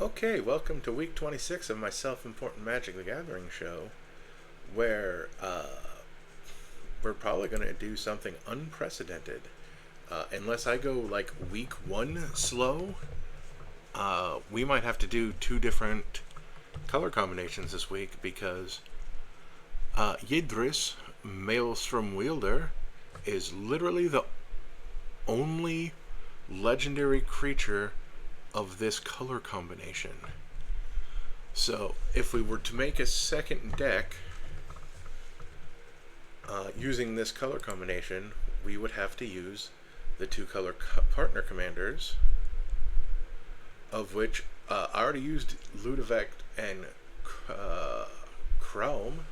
Okay, welcome to week 26 of my self-important Magic the Gathering show, where we're probably going to do something unprecedented. Unless I go like week 1 slow, we might have to do two different color combinations this week because Yidris, Maelstrom Wielder, is literally the only legendary creature of this color combination. So if we were to make a second deck using this color combination, we would have to use the two color partner commanders, of which I already used Ludovect and Chrome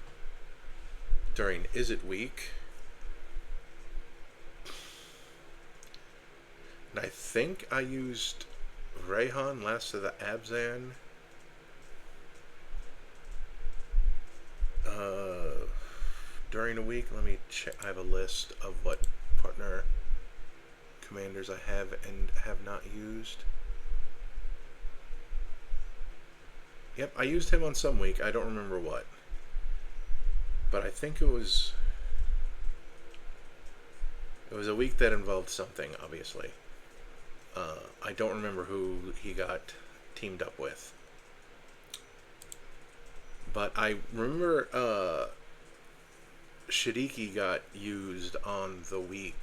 during Is It Week. And I think I used Renn last of the Abzan. During a week, let me check. I have a list of what partner commanders I have and have not used. Yep, I used him on some week. I don't remember what. But I think it was a week that involved something, obviously. I don't remember who he got teamed up with. But I remember Shadiki got used on the week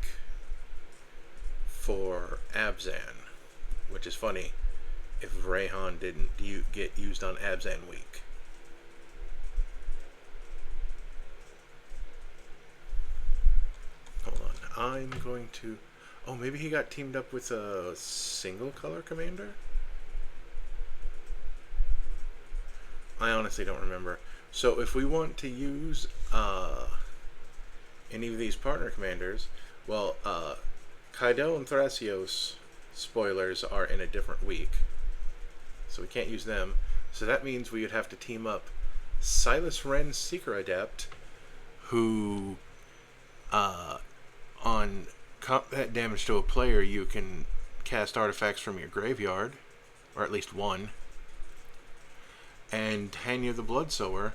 for Abzan, which is funny if Renn didn't get used on Abzan week. Hold on, I'm going to... Oh, maybe he got teamed up with a single color commander? I honestly don't remember. So if we want to use any of these partner commanders, well, Kaido and Thrasios spoilers are in a different week, so we can't use them. So that means we would have to team up Silas, Renn, Seeker Adept, who on combat damage to a player, you can cast artifacts from your graveyard, or at least one, and Tana the Bloodsower,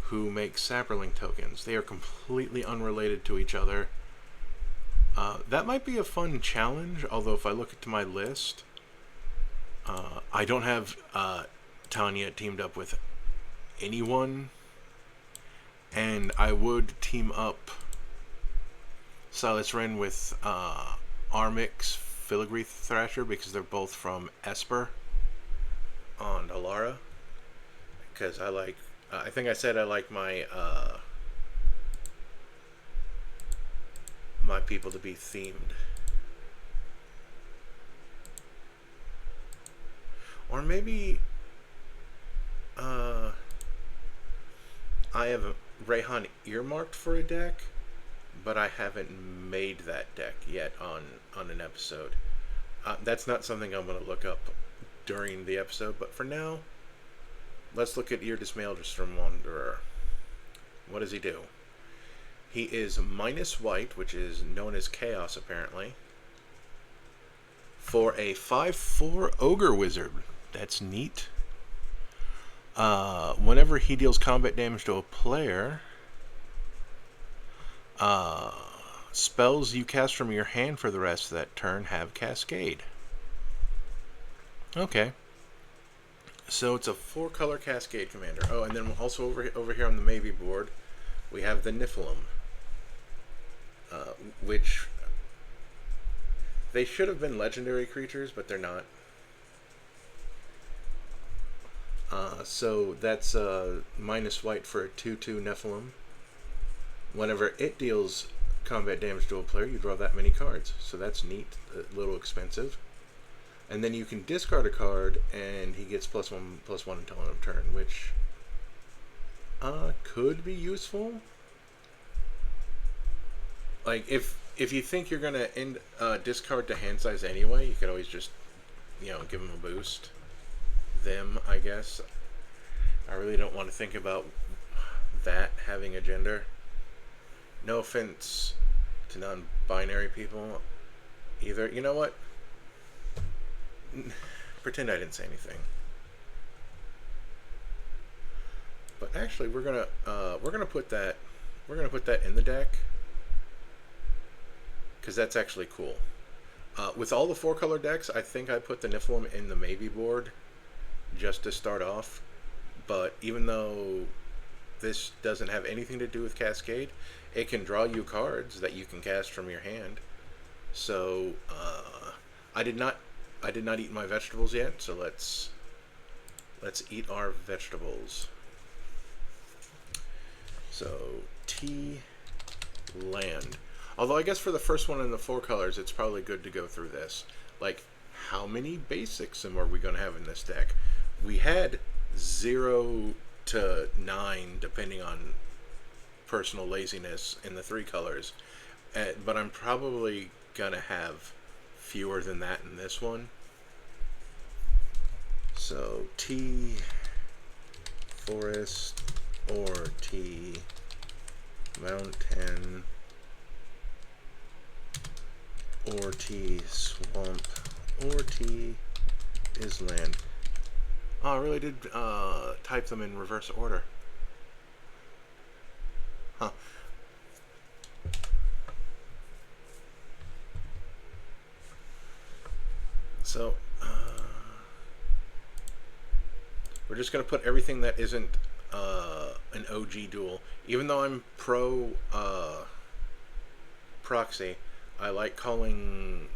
who makes Sapperling tokens. They are completely unrelated to each other. That might be a fun challenge, although if I look at my list, I don't have Tanya teamed up with anyone, and I would team up Silas Renn with Armix Filigree Thrasher because they're both from Esper on Alara. Because I like, I think I said I like my my people to be themed. Or maybe I have Renn earmarked for a deck, but I haven't made that deck yet on an episode. That's not something I'm going to look up during the episode, but for now, let's look at Yidris Maelstrom Wanderer. What does he do? He is -white, which is known as Chaos, apparently, for a 5/4 Ogre Wizard. That's neat. Whenever he deals combat damage to a player, spells you cast from your hand for the rest of that turn have cascade. Okay. So it's a 4-color cascade commander. Oh, and then also over here on the maybe board, we have the Nephilim, which they should have been legendary creatures, but they're not. So that's -white for a 2/2 Nephilim. Whenever it deals combat damage to a player, you draw that many cards. So that's neat, a little expensive. And then you can discard a card, and he gets +1/+1 until end of turn, which could be useful. Like if you think you're gonna discard to hand size anyway, you could always just give him a boost. I guess. I really don't want to think about that having a gender. No offense to non-binary people either. You know what? Pretend I didn't say anything. But actually, we're gonna put that in the deck because that's actually cool. With all the 4-color decks, I think I put the Niflheim in the maybe board just to start off. But even though this doesn't have anything to do with Cascade, it can draw you cards that you can cast from your hand. So I did not eat my vegetables yet. So let's eat our vegetables. So T land. Although I guess for the first one in the 4 colors, it's probably good to go through this. Like, how many basics are we going to have in this deck? We had 0 to 9, depending on personal laziness in the 3 colors. But I'm probably going to have fewer than that in this one. So T forest or T mountain or T swamp or T is land. Oh, I really did type them in reverse order. Huh. So, we're just going to put everything that isn't an OG duel. Even though I'm pro proxy, I like calling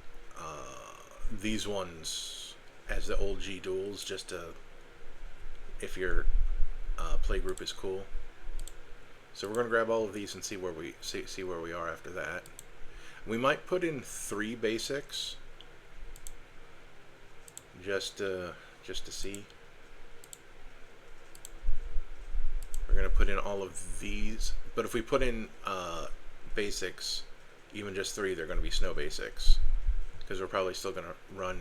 these ones as the old G duels, just to, if your playgroup is cool. So we're going to grab all of these and see where we are after that. We might put in 3 basics just to see. We're going to put in all of these, but if we put in basics, even just 3, they're going to be snow basics, because we're probably still going to run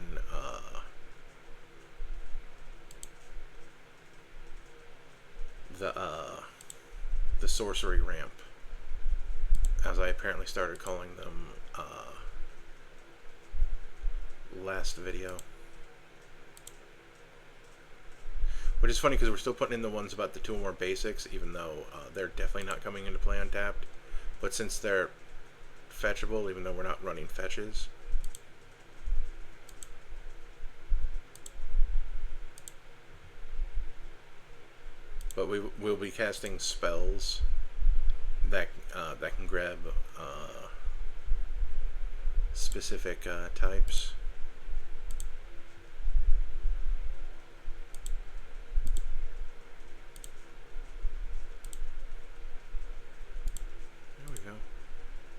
the sorcery ramp, as I apparently started calling them last video. Which is funny because we're still putting in the ones about the 2 or more basics, even though they're definitely not coming into play untapped. But since they're fetchable, even though we're not running fetches. But we'll be casting spells that can grab specific types.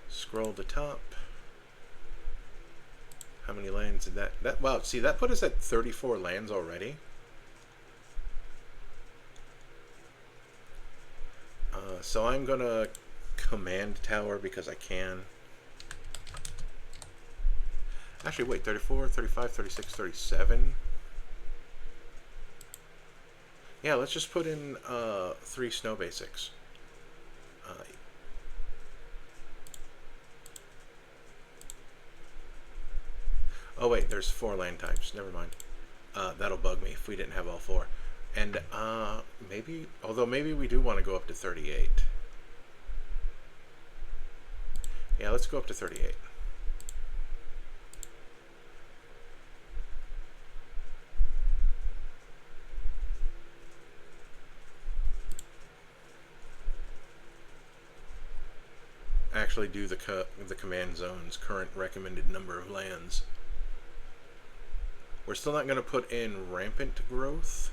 Scroll to top. How many lands did that wow, see, that put us at 34 lands already. So I'm gonna command tower because I can. Actually, wait, 34, 35, 36, 37. Yeah, let's just put in 3 snow basics. Oh wait, there's 4 land types. Never mind. That'll bug me if we didn't have all 4. And maybe, although maybe we do want to go up to 38. Yeah, let's go up to 38. Actually do the command zone's current recommended number of lands. We're still not going to put in rampant growth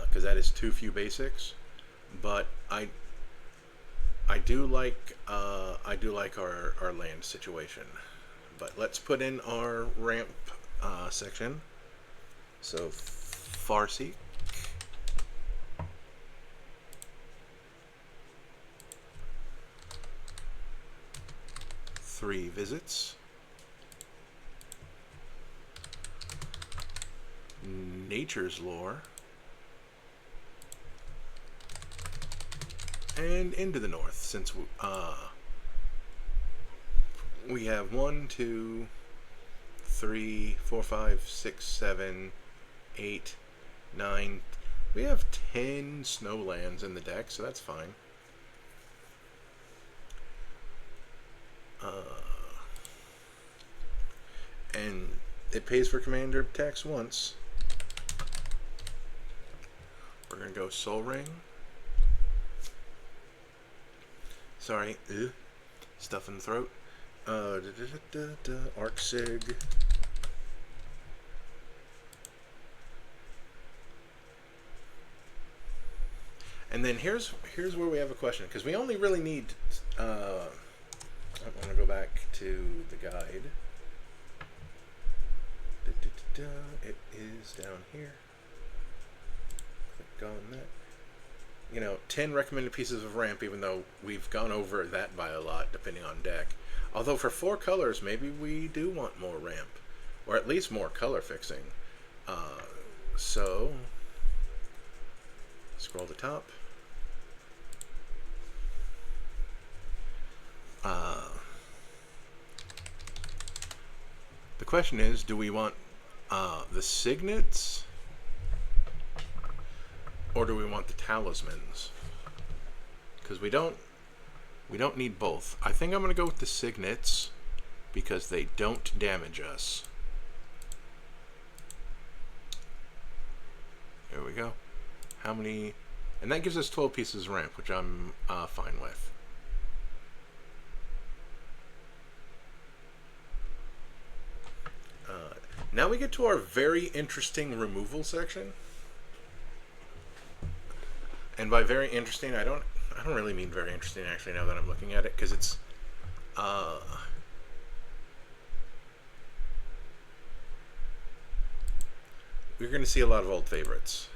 because that is too few basics, but I do like our land situation. But let's put in our ramp section. So Farsi. Three visits. Nature's Lore. And into the north, since we have 1, 2, 3, 4, 5, 6, 7, 8, 9, We have 10 snowlands in the deck, so that's fine. And it pays for commander tax once. We're going to go Soul Ring. Sorry, stuff in the throat. Arc Sig. And then here's where we have a question, because we only really need. I want to go back to the guide. It is down here. Click on that. You know, 10 recommended pieces of ramp, even though we've gone over that by a lot, depending on deck. Although for 4 colors, maybe we do want more ramp, or at least more color fixing. So, scroll to top. The question is, do we want the signets, or do we want the talismans? Because we don't need both. I think I'm going to go with the signets because they don't damage us. There we go. How many? And that gives us 12 pieces of ramp, which I'm fine with. Now we get to our very interesting removal section. And by very interesting, I don't really mean very interesting actually now that I'm looking at it, because it's we're going to see a lot of old favorites.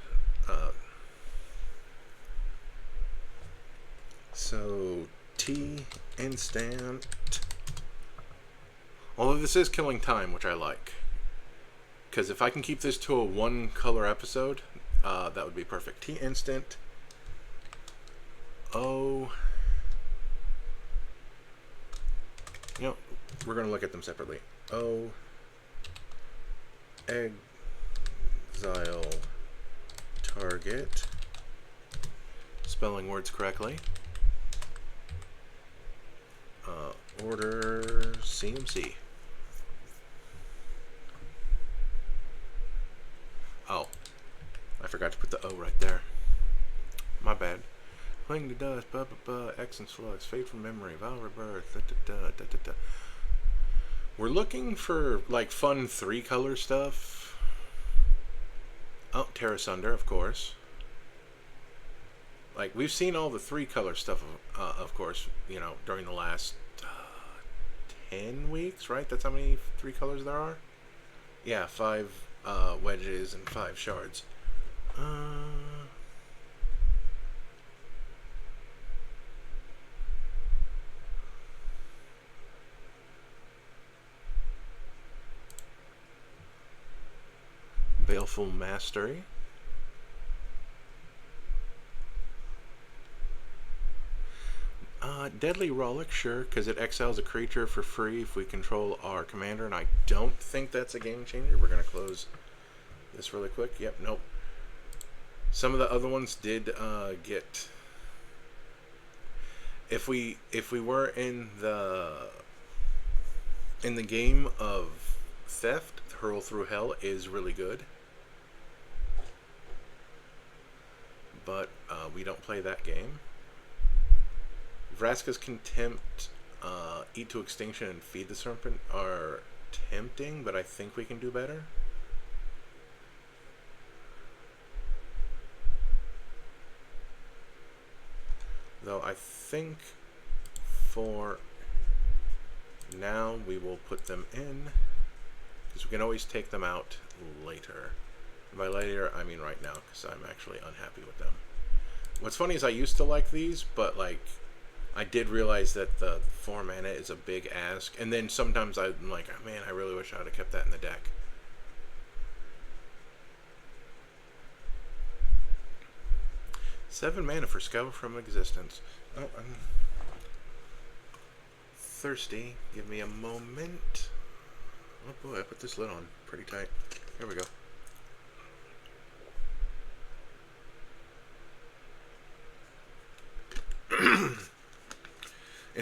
So T instant. Although this is killing time, which I like. Because if I can keep this to a 1 color episode, that would be perfect. T instant. O. You know, we're going to look at them separately. O. Exile target. Spelling words correctly. Order CMC. Oh, I forgot to put the O right there. My bad. Cling to dust, X and slugs, fade from memory, vow rebirth, We're looking for like fun 3-color stuff. Oh, Terra Sunder, of course. Like we've seen all the 3-color stuff, of course. You know, during the last 10 weeks, right? That's how many 3 colors there are. Yeah, 5 wedges and 5 shards. Baleful Mastery. Deadly Rollick, sure, because it exiles a creature for free if we control our commander, and I don't think that's a game changer. We're going to close this really quick. Yep, nope. Some of the other ones did get... If we were in the game of Theft, Hurl Through Hell is really good. But we don't play that game. Vraska's Contempt, Eat to Extinction, and Feed the Serpent are tempting, but I think we can do better. Though I think for now we will put them in, because we can always take them out later. And by later, I mean right now, because I'm actually unhappy with them. What's funny is I used to like these, but like I did realize that the 4 mana is a big ask, and then sometimes I'm like, oh, man, I really wish I would have kept that in the deck. Seven mana for Scour from Existence. Oh, I'm thirsty. Give me a moment. Oh boy, I put this lid on pretty tight. Here we go.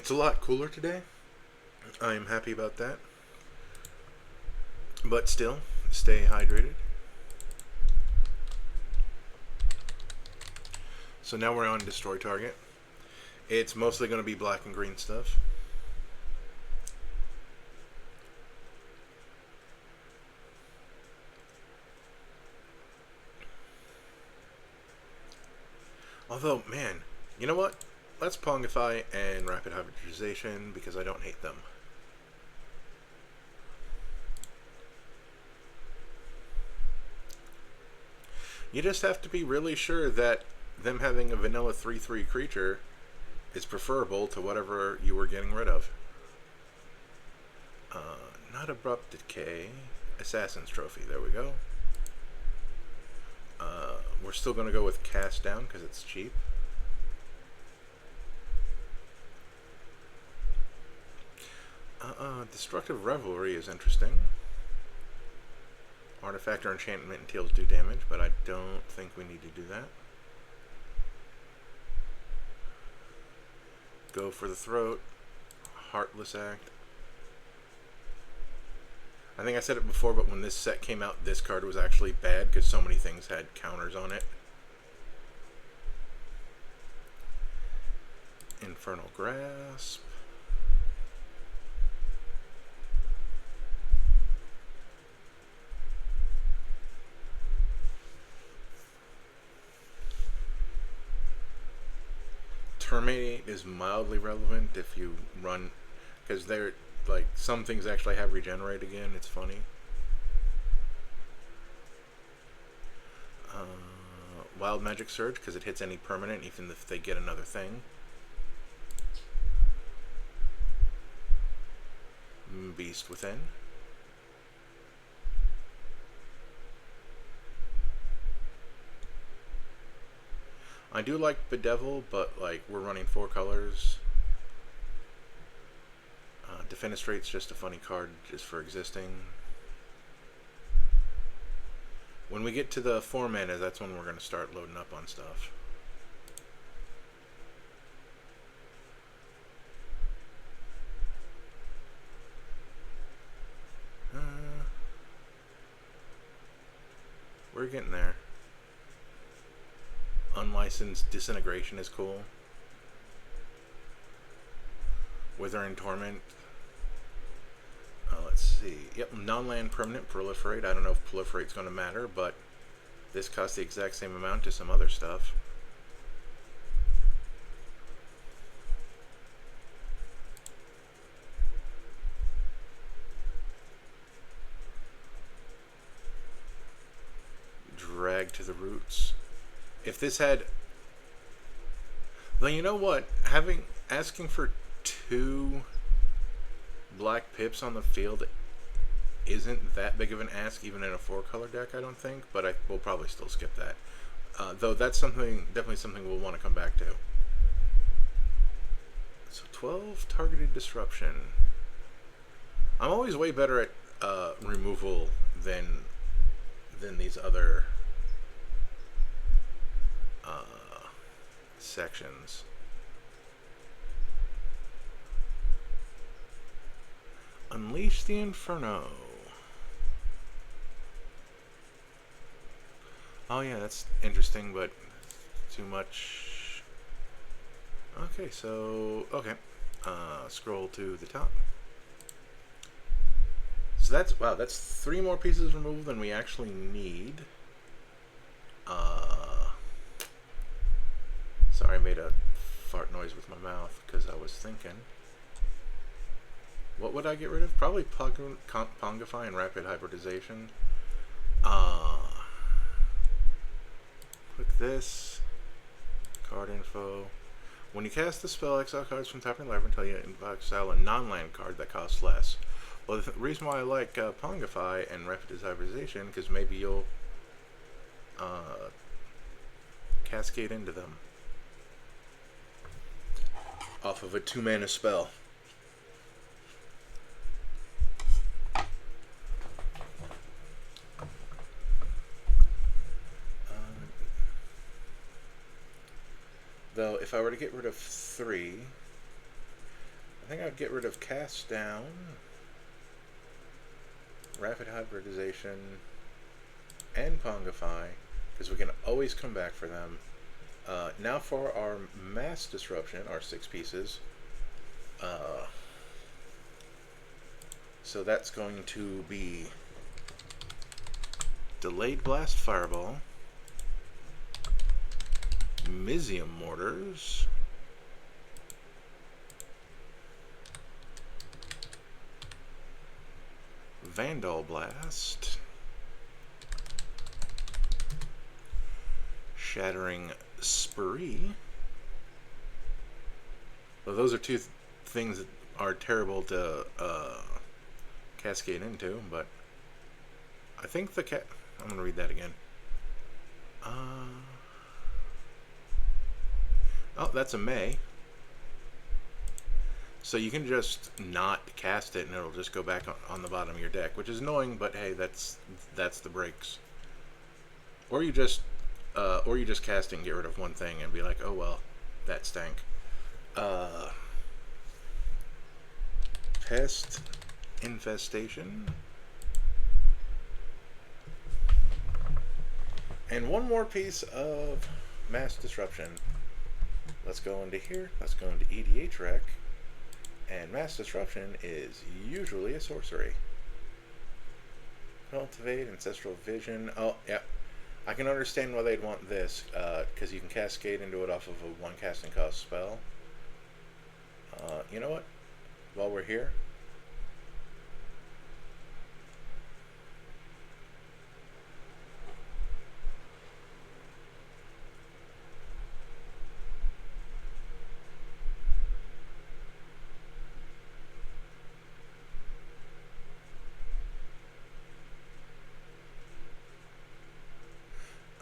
It's a lot cooler today. I am happy about that. But still, stay hydrated. So now we're on Destroy Target. It's mostly going to be black and green stuff. Although, man, you know what? Let's Pongify and Rapid Hybridization because I don't hate them. You just have to be really sure that them having a vanilla 3/3 creature is preferable to whatever you were getting rid of. Not Abrupt Decay. Assassin's Trophy. There we go. We're still going to go with Cast Down because it's cheap. Destructive Revelry is interesting. Artifact or enchantment deals do damage, but I don't think we need to do that. Go for the throat. Heartless Act. I think I said it before, but when this set came out, this card was actually bad because so many things had counters on it. Infernal Grasp. Terminate is mildly relevant if you run, because they're like some things actually have regenerate again. It's funny. Wild Magic Surge because it hits any permanent even if they get another thing. Beast Within. I do like Bedevil, but like we're running 4 colors. Defenestrate's just a funny card just for existing. When we get to the 4 mana, that's when we're going to start loading up on stuff. We're getting there. Unlicensed Disintegration is cool. Withering Torment. Let's see. Yep, non-land permanent Proliferate. I don't know if Proliferate's going to matter, but this costs the exact same amount to some other stuff. Drag to the Roots. If this had... Well, you know what? Asking for 2 black pips on the field isn't that big of an ask, even in a 4-color deck, I don't think. But we'll probably still skip that. Though that's definitely something we'll want to come back to. So 12 targeted disruption. I'm always way better at removal than these other sections. Unleash the Inferno. Oh yeah, that's interesting, but too much. Okay, so scroll to the top. So that's 3 more pieces of removal than we actually need. Sorry, I made a fart noise with my mouth because I was thinking. What would I get rid of? Probably Pongify and Rapid Hybridization. Click this. Card info. When you cast the spell, exile cards from top of your library until you exile a non-land card that costs less. Well, the reason why I like Pongify and Rapid Hybridization, because maybe you'll cascade into them off of a 2-mana spell. Though, if I were to get rid of 3, I think I'd get rid of Cast Down, Rapid Hybridization, and Pongify, because we can always come back for them. Now for our Mass Disruption, our 6 pieces. So that's going to be Delayed Blast Fireball, Mizium Mortars, Vandal Blast, Shattering Spree. Well, those are two things that are terrible to cascade into, but I think I'm going to read that again. Oh, that's a May. So you can just not cast it and it'll just go back on the bottom of your deck, which is annoying, but hey, that's the breaks. Or you just cast it and get rid of one thing and be like, oh well, that stank. Pest Infestation. And one more piece of Mass Disruption. Let's go into here. Let's go into EDH Rec. And Mass Disruption is usually a sorcery. Cultivate, Ancestral Vision. Oh, yeah. I can understand why they'd want this, because you can cascade into it off of a 1 casting cost spell. You know what? While we're here,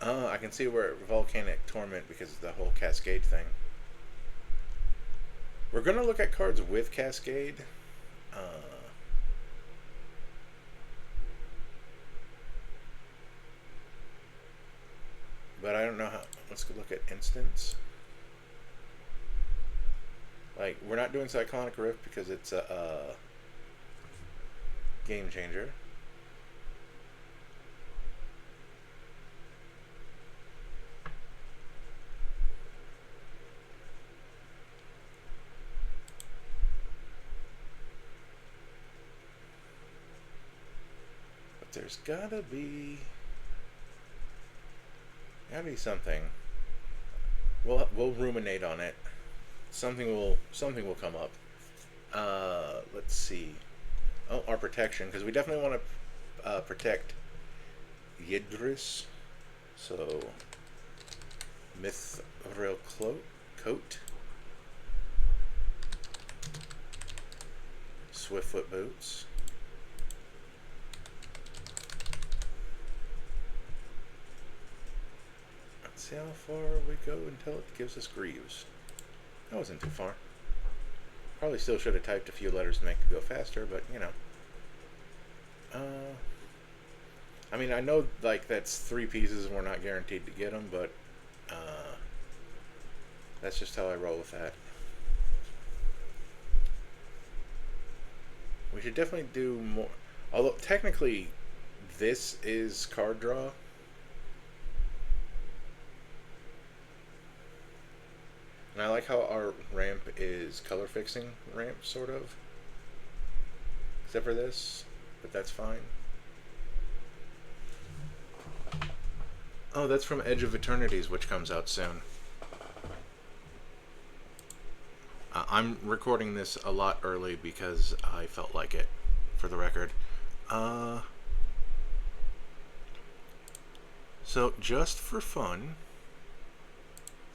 I can see where Volcanic Torment, because of the whole Cascade thing. We're going to look at cards with Cascade. But I don't know how. Let's go look at Instants. Like, we're not doing Cyclonic Rift because it's a game changer. There's gotta be something. We'll ruminate on it. Something will come up. Let's see. Oh, our protection, because we definitely want to protect Yidris. So Mithril Coat, Swiftfoot Boots. See how far we go until it gives us Greaves. That wasn't too far. Probably still should have typed a few letters to make it go faster, but you know. I mean, I know like that's 3 pieces and we're not guaranteed to get them, but that's just how I roll with that. We should definitely do more. Although technically, this is card draw. And I like how our ramp is color fixing ramp, sort of. Except for this, but that's fine. Oh, that's from Edge of Eternities, which comes out soon. I'm recording this a lot early because I felt like it, for the record. So, just for fun,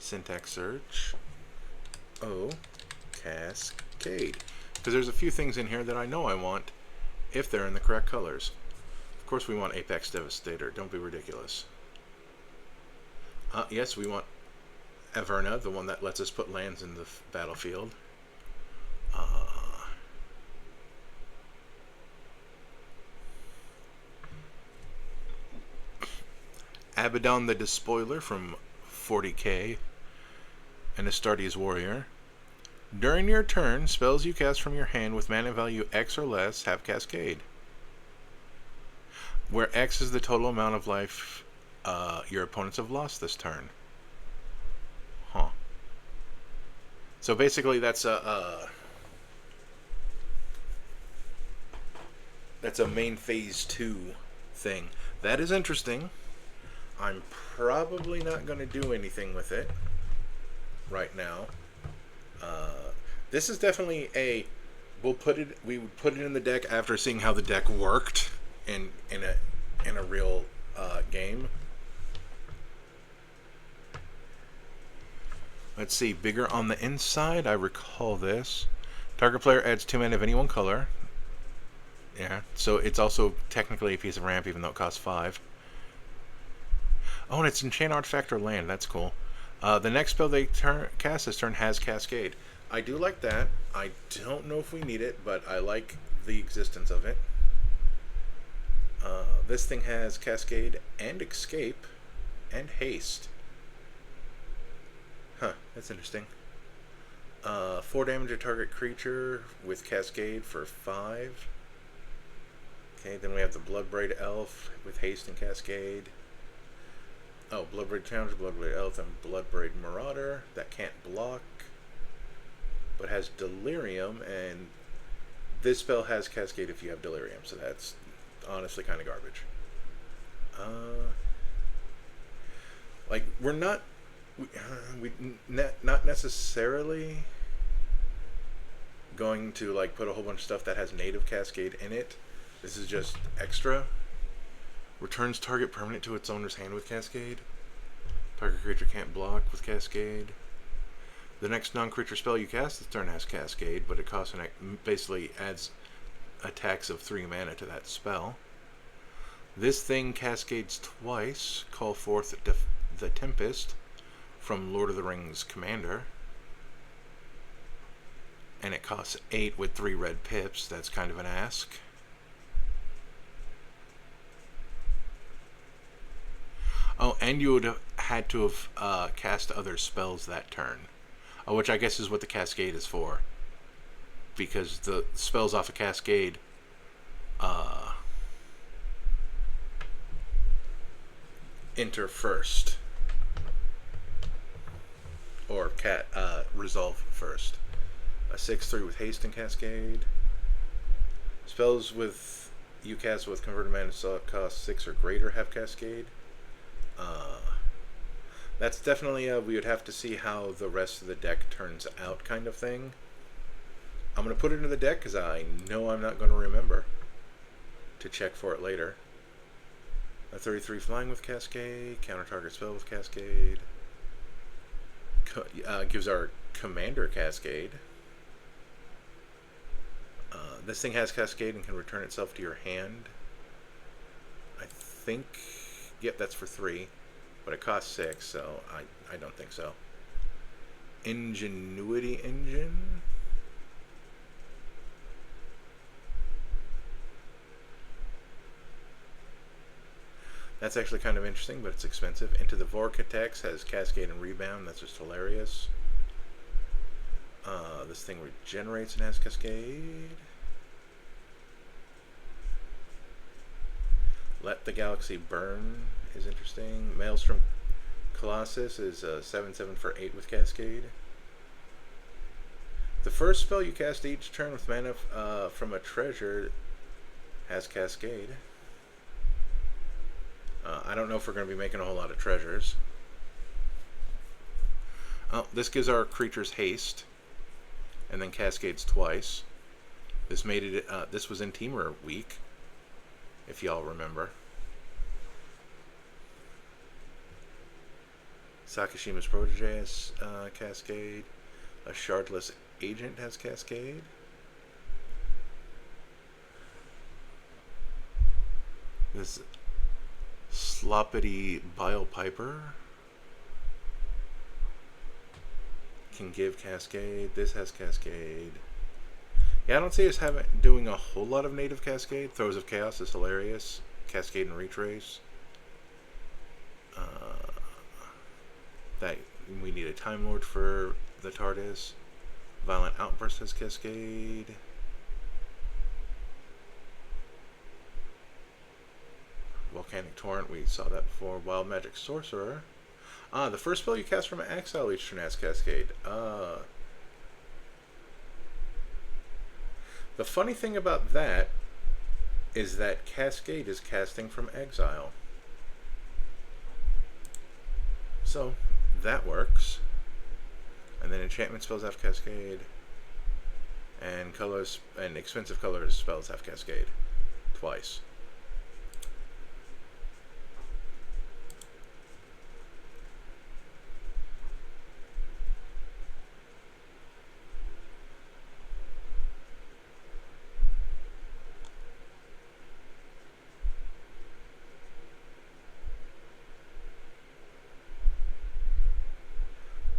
syntax search. Oh, Cascade. Because there's a few things in here that I know I want if they're in the correct colors. Of course we want Apex Devastator. Don't be ridiculous. Yes, we want Averna, the one that lets us put lands in the battlefield. Abaddon the Despoiler from 40k. And Astartes Warrior. During your turn, spells you cast from your hand with mana value X or less have cascade, where X is the total amount of life your opponents have lost this turn. Huh. So basically, that's a main phase 2 thing. That is interesting. I'm probably not going to do anything with it right now. This is definitely we would put it in the deck after seeing how the deck worked in a real game. Let's see, bigger on the inside. I recall this. Target player adds 2 mana of any one color. Yeah, so it's also technically a piece of ramp, even though it costs 5. Oh, and it's enchant artifact or land. That's cool. The next spell they cast this turn has cascade. I do like that. I don't know if we need it, but I like the existence of it. This thing has cascade and escape and haste. Huh, that's interesting. 4 damage to target creature with cascade for 5. Okay, then we have the Bloodbraid Elf with haste and cascade. Oh, Bloodbraid Challenger, Bloodbraid Elf, and Bloodbraid Marauder. That can't block, but has Delirium, and this spell has cascade if you have Delirium, so that's honestly kind of garbage. Like, we're not... not necessarily going to like put a whole bunch of stuff that has native cascade in it. This is just extra. Returns target permanent to its owner's hand with cascade. Target creature can't block with cascade. The next non-creature spell you cast this turn has cascade, but it costs basically adds attacks of 3 mana to that spell. This thing cascades twice. Call forth the Tempest from Lord of the Rings Commander, and it costs 8 with 3 red pips. That's kind of an ask. Oh, and you would have had to have cast other spells that turn, which I guess is what the cascade is for, because the spells off a cascade enter first. Or resolve first. A 6/3 with haste and cascade. Spells with you cast with converted mana cost 6 or greater have cascade. That's definitely we would have to see how the rest of the deck turns out, kind of thing. I'm going to put it into the deck because I know I'm not going to remember to check for it later. A 33 flying with cascade. Counter target spell with cascade. Gives our commander cascade. This thing has cascade and can return itself to your hand. I think, yep, that's for 3, but it costs 6, so I don't think so. Ingenuity Engine. That's actually kind of interesting, but it's expensive. Into the Vortex has cascade and rebound. That's just hilarious. This thing regenerates and has cascade. Let the Galaxy Burn is interesting. Maelstrom Colossus is 7/7 for 8 with cascade. The first spell you cast each turn with mana from a treasure has cascade. I don't know if we're going to be making a whole lot of treasures. Oh, this gives our creatures haste, and then cascades twice. This made it. This was in Teamer Week, if y'all remember. Sakashima's Protege has cascade. A Shardless Agent has cascade. This Sloppity Bile Piper can give cascade. This has cascade. Yeah, I don't see us doing a whole lot of native cascade. Throes of Chaos is hilarious. Cascade and Retrace. That we need a Time Lord for the TARDIS. Violent Outburst has cascade. Volcanic Torrent, we saw that before. Wild Magic Sorcerer. The first spell you cast from exile each turn has cascade. The funny thing about that is that cascade is casting from exile. So that works. And then enchantment spells have cascade. And colors and expensive colors spells have cascade. Twice.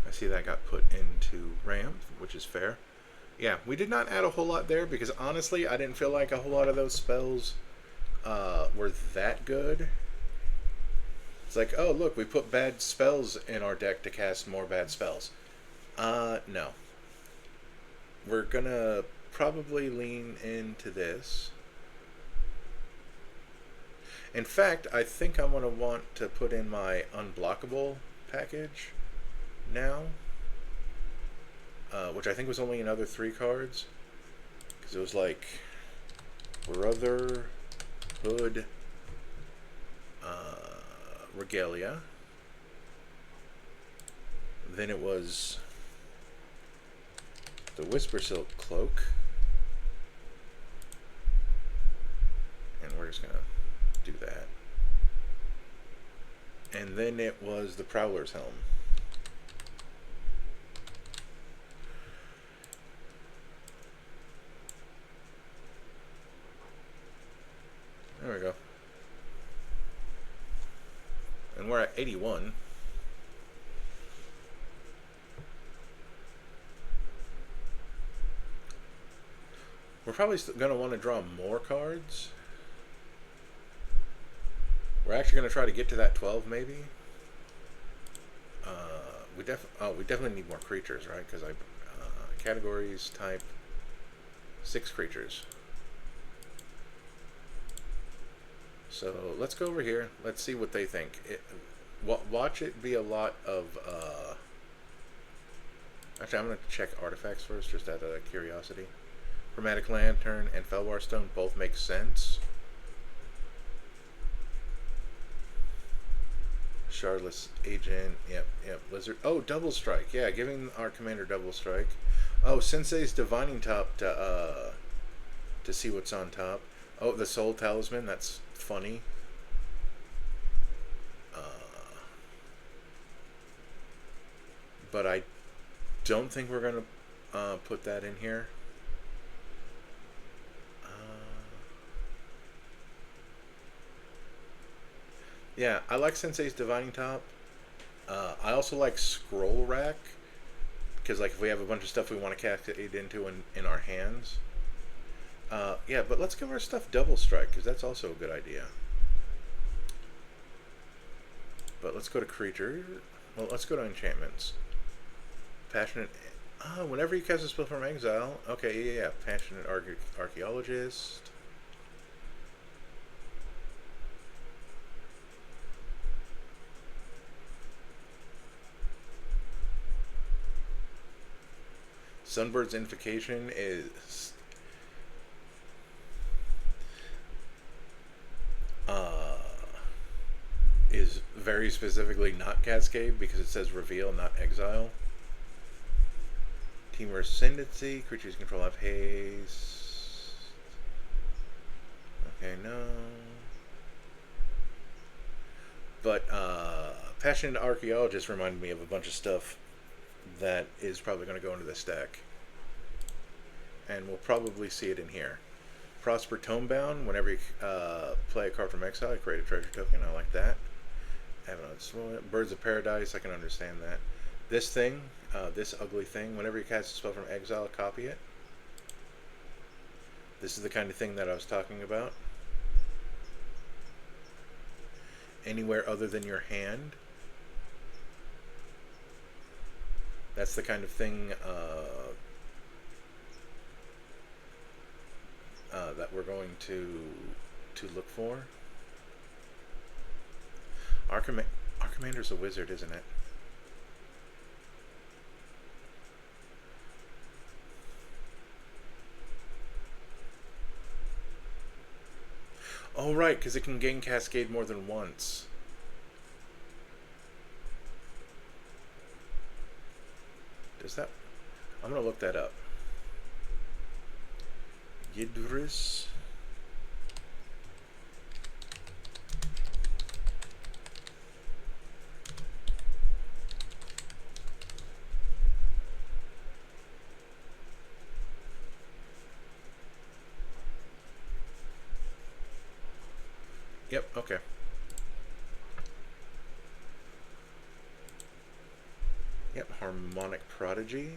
I see that got put into ramp, which is fair. Yeah, we did not add a whole lot there because honestly, I didn't feel like a whole lot of those spells were that good. It's like, oh look, we put bad spells in our deck to cast more bad spells. No. We're gonna probably lean into this. In fact, I think I'm gonna want to put in my unblockable package now, which I think was only another 3 cards, because it was like Brotherhood, Regalia, then it was the Whisper Silk Cloak, and we're just gonna do that, and then it was the Prowler's Helm. There we go. And we're at 81. We're probably going to want to draw more cards. We're actually going to try to get to that 12 maybe. We definitely need more creatures, right? Because categories, type, 6 creatures. So let's go over here. Let's see what they think. Watch it be a lot of... Actually, I'm going to check artifacts first, just out of curiosity. Chromatic Lantern and Felwar Stone both make sense. Shardless Agent. Yep. Lizard. Oh, Double Strike. Yeah, giving our commander Double Strike. Oh, Sensei's Divining Top to see what's on top. Oh, the Soul Talisman. That's funny. But I don't think we're going to put that in here. Yeah, I like Sensei's Divining Top. I also like Scroll Rack, because like if we have a bunch of stuff we want to cascade into in our hands. Yeah, but let's give our stuff Double Strike, because that's also a good idea. But let's go to creatures. Well, let's go to enchantments. Passionate. Whenever you cast a spell from exile. Okay, yeah. Passionate Archaeologist. Sunbird's Invocation is very specifically not Cascade because it says reveal, not exile. Team Ascendancy, creatures control have haste. Okay, no. But Passionate Archaeologist reminded me of a bunch of stuff that is probably going to go into this deck. And we'll probably see it in here. Prosper Tomebound, whenever you play a card from exile, you create a treasure token. I like that. Birds of Paradise, I can understand that. This thing, this ugly thing, whenever you cast a spell from exile, copy it. This is the kind of thing that I was talking about. Anywhere other than your hand. That's the kind of thing that we're going to look for. Our commander's a wizard, isn't it? Oh, right, because it can gain Cascade more than once. Does that... I'm going to look that up. Yidris. Yep, okay. Yep, Harmonic Prodigy.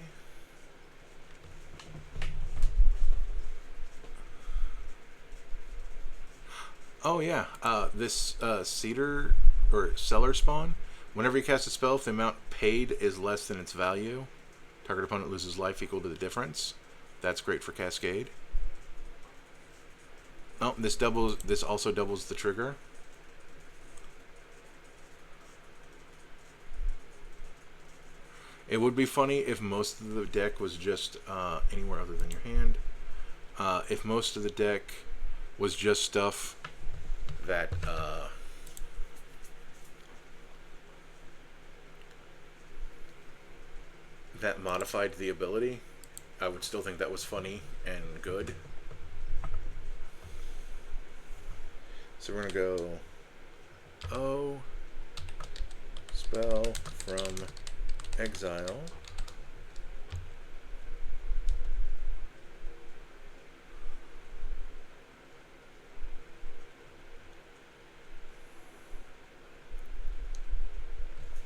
Oh yeah, this Cedar or Cellar Spawn. Whenever you cast a spell, if the amount paid is less than its value, target opponent loses life equal to the difference. That's great for Cascade. Oh, this also doubles the trigger. It would be funny if most of the deck was just anywhere other than your hand. If most of the deck was just stuff that that modified the ability, I would still think that was funny and good. So we're gonna go spell from exile.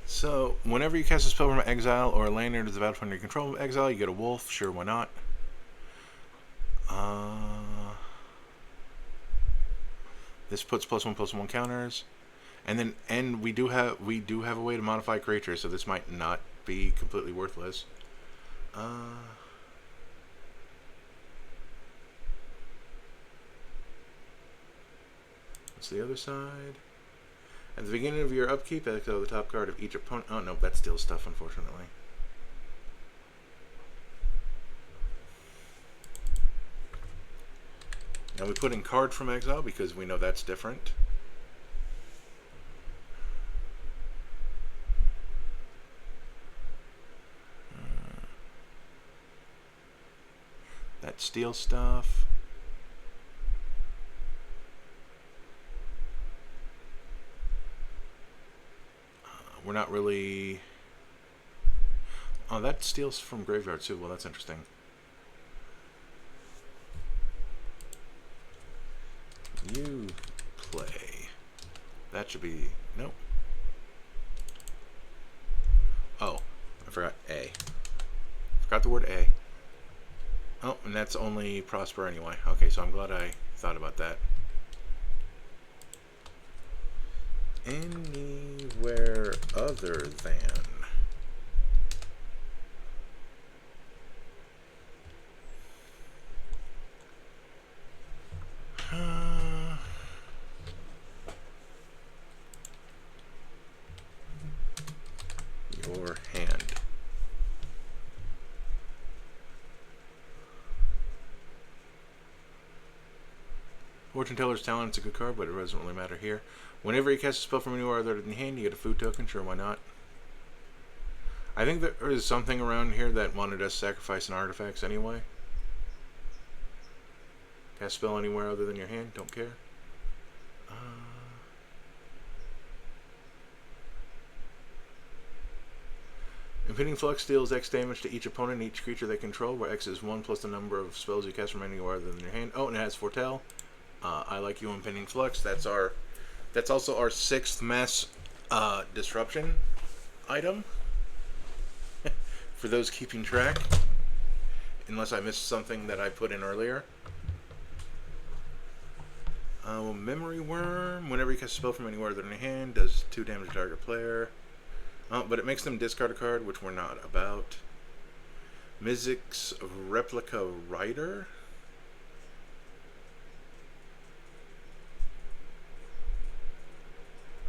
So whenever you cast a spell from exile or a land enters the battlefield under your control of exile, you get a wolf. Sure, why not? This puts +1/+1 counters, and we do have a way to modify creatures, so this might not be completely worthless. What's the other side? At the beginning of your upkeep, exile the top card of each opponent. Oh no, that steals stuff, unfortunately. Now we put in card from exile because we know that's different. That steals stuff. We're not really... Oh, that steals from graveyard too. Well, that's interesting. You play. That should be... Nope. Oh, I forgot A. Forgot the word A. Oh, and that's only Prosper anyway. Okay, so I'm glad I thought about that. Anywhere other than... your hand. Fortune Teller's Talent's a good card, but it doesn't really matter here. Whenever you cast a spell from anywhere other than your hand, you get a food token. Sure, why not? I think there is something around here that wanted us to sacrifice an artifacts anyway. Cast spell anywhere other than your hand, don't care. Impending Flux deals X damage to each opponent and each creature they control, where X is 1 plus the number of spells you cast from anywhere other than your hand. Oh, and it has Foretell. I like you, Impending Flux. That's also our 6th mass disruption item. For those keeping track. Unless I missed something that I put in earlier. Memory Worm. Whenever you cast a spell from anywhere other than your hand, does 2 damage to target player. But it makes them discard a card, which we're not about. Mizzix's Replica Rider.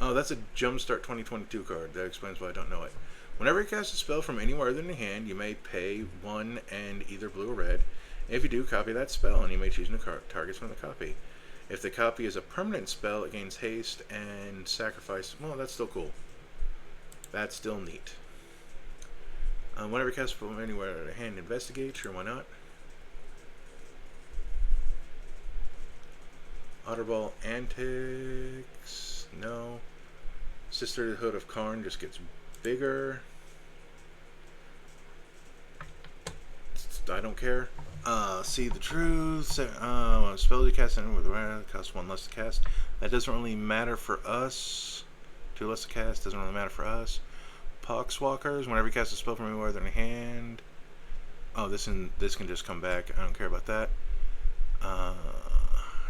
Oh, that's a Jumpstart 2022 card. That explains why I don't know it. Whenever you cast a spell from anywhere other than your hand, you may pay 1 and either blue or red. If you do, copy that spell, and you may choose new targets from the copy. If the copy is a permanent spell, it gains haste and sacrifice. Well, that's still cool. That's still neat. Whenever you cast from anywhere other than your hand, investigate. Sure, why not? Otterball Antics. No. Sisterhood of Karn just gets bigger. I don't care. See the truth. Spell you cast in with the cost 1 less to cast. That doesn't really matter for us. 2 less to cast doesn't really matter for us. Poxwalkers. Whenever you cast a spell from anywhere other than your hand. Oh, this can just come back. I don't care about that.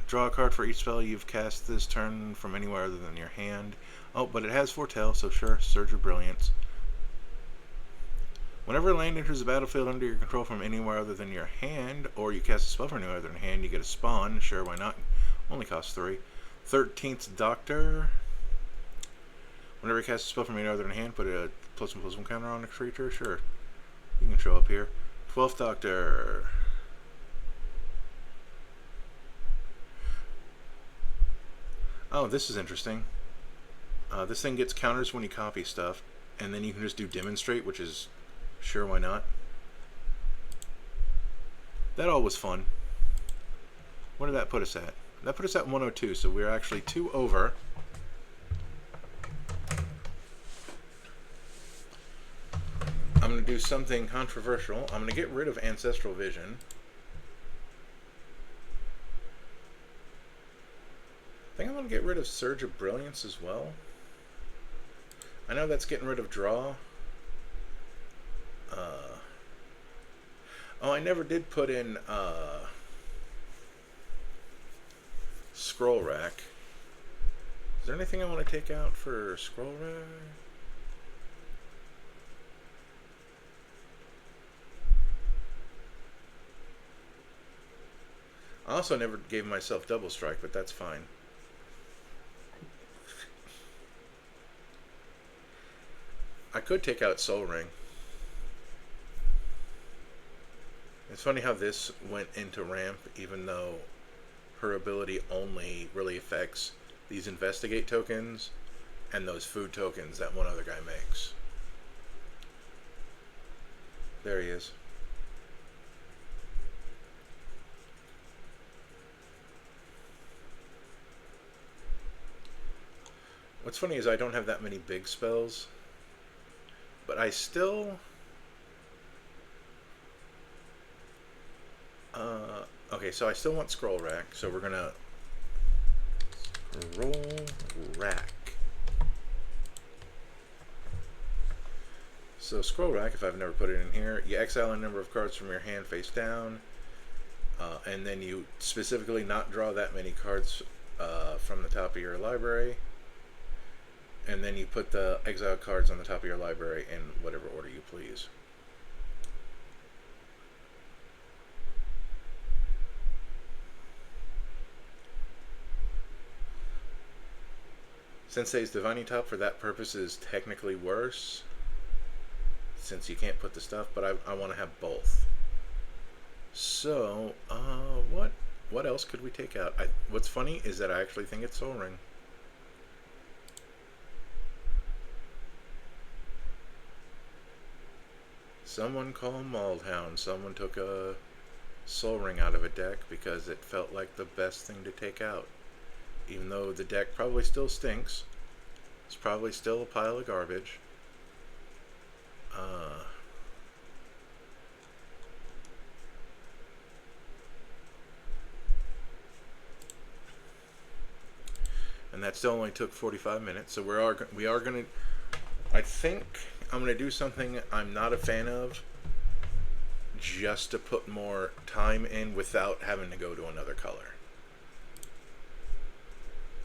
Draw a card for each spell you've cast this turn from anywhere other than your hand. Oh, but it has Foretell, so sure. Surge of Brilliance. Whenever a land enters the battlefield under your control from anywhere other than your hand, or you cast a spell from anywhere other than your hand, you get a spawn. Sure, why not? Only costs 3. 13th Doctor. Whenever you cast a spell from anywhere other than your hand, put a +1/+1 counter on a creature. Sure. You can show up here. 12th Doctor. Oh, this is interesting. This thing gets counters when you copy stuff, and then you can just do Demonstrate, which is sure, why not? That all was fun. What did that put us at? That put us at 102, so we're actually 2 over. I'm going to do something controversial. I'm going to get rid of Ancestral Vision. I think I'm going to get rid of Surge of Brilliance as well. I know that's getting rid of draw. Oh, I never did put in Scroll Rack. Is there anything I want to take out for Scroll Rack? I also never gave myself Double Strike, but that's fine. I could take out Soul Ring. It's funny how this went into ramp, even though her ability only really affects these Investigate tokens and those food tokens that one other guy makes. There he is. What's funny is I don't have that many big spells, but I still... okay, so I still want Scroll Rack, so we're gonna Scroll Rack. So Scroll Rack, if I've never put it in here, you exile a number of cards from your hand face down, and then you specifically not draw that many cards from the top of your library, and then you put the exile cards on the top of your library in whatever order you please. Sensei's Divining Top for that purpose is technically worse, since you can't put the stuff, but I want to have both. So, what else could we take out? What's funny is that I actually think it's Soul Ring. Someone call Maelstrom. Someone took a Soul Ring out of a deck because it felt like the best thing to take out. Even though the deck probably still stinks. It's probably still a pile of garbage. And that still only took 45 minutes. So we are going to... I think I'm going to do something I'm not a fan of, just to put more time in without having to go to another color.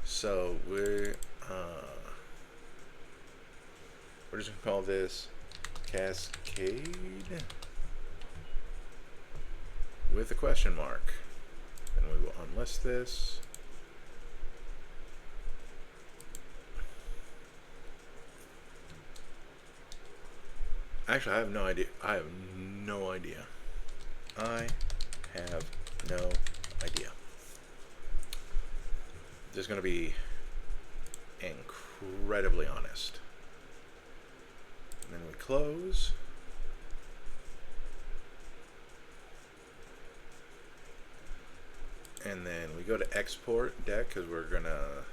So we're just going to call this Cascade with a question mark. And we will unlist this. Actually, I have no idea. I have no idea. I have no idea. Just going to be incredibly honest. And then we close. And then we go to export deck because we're going to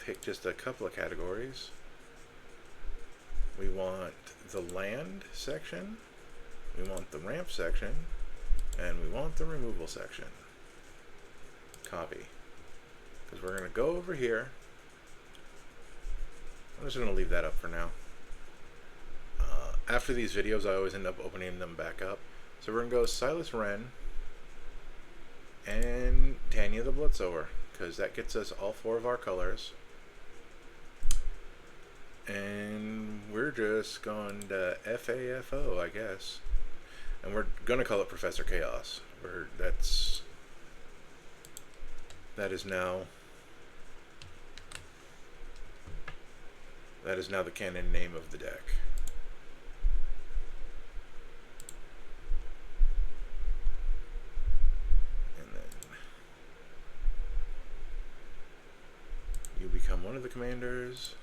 pick just a couple of categories. We want the land section, we want the ramp section, and we want the removal section. Copy. Because we're going to go over here. I'm just going to leave that up for now. After these videos, I always end up opening them back up. So we're going to go Silas Renn and Tana the Bloodsower, because that gets us all 4 of our colors. And we're just going to FAFO, I guess. And we're going to call it Professor Chaos. That is now the canon name of the deck. And then you become one of the commanders.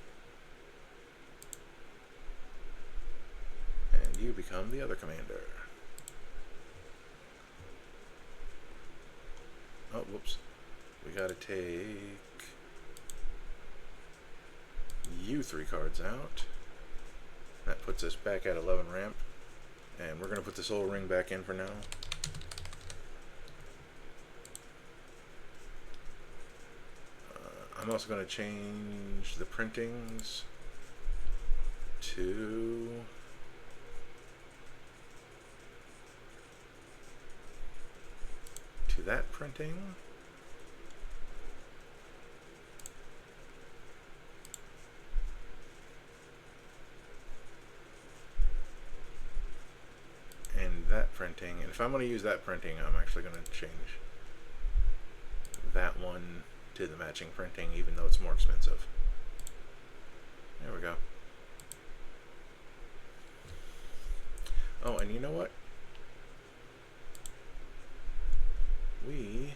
And you become the other commander. Oh, whoops. We gotta take you 3 cards out. That puts us back at 11 ramp. And we're gonna put the soul ring back in for now. I'm also gonna change the printings to that printing. And that printing. And if I'm going to use that printing, I'm actually going to change that one to the matching printing, even though it's more expensive. There we go. Oh, and you know what? We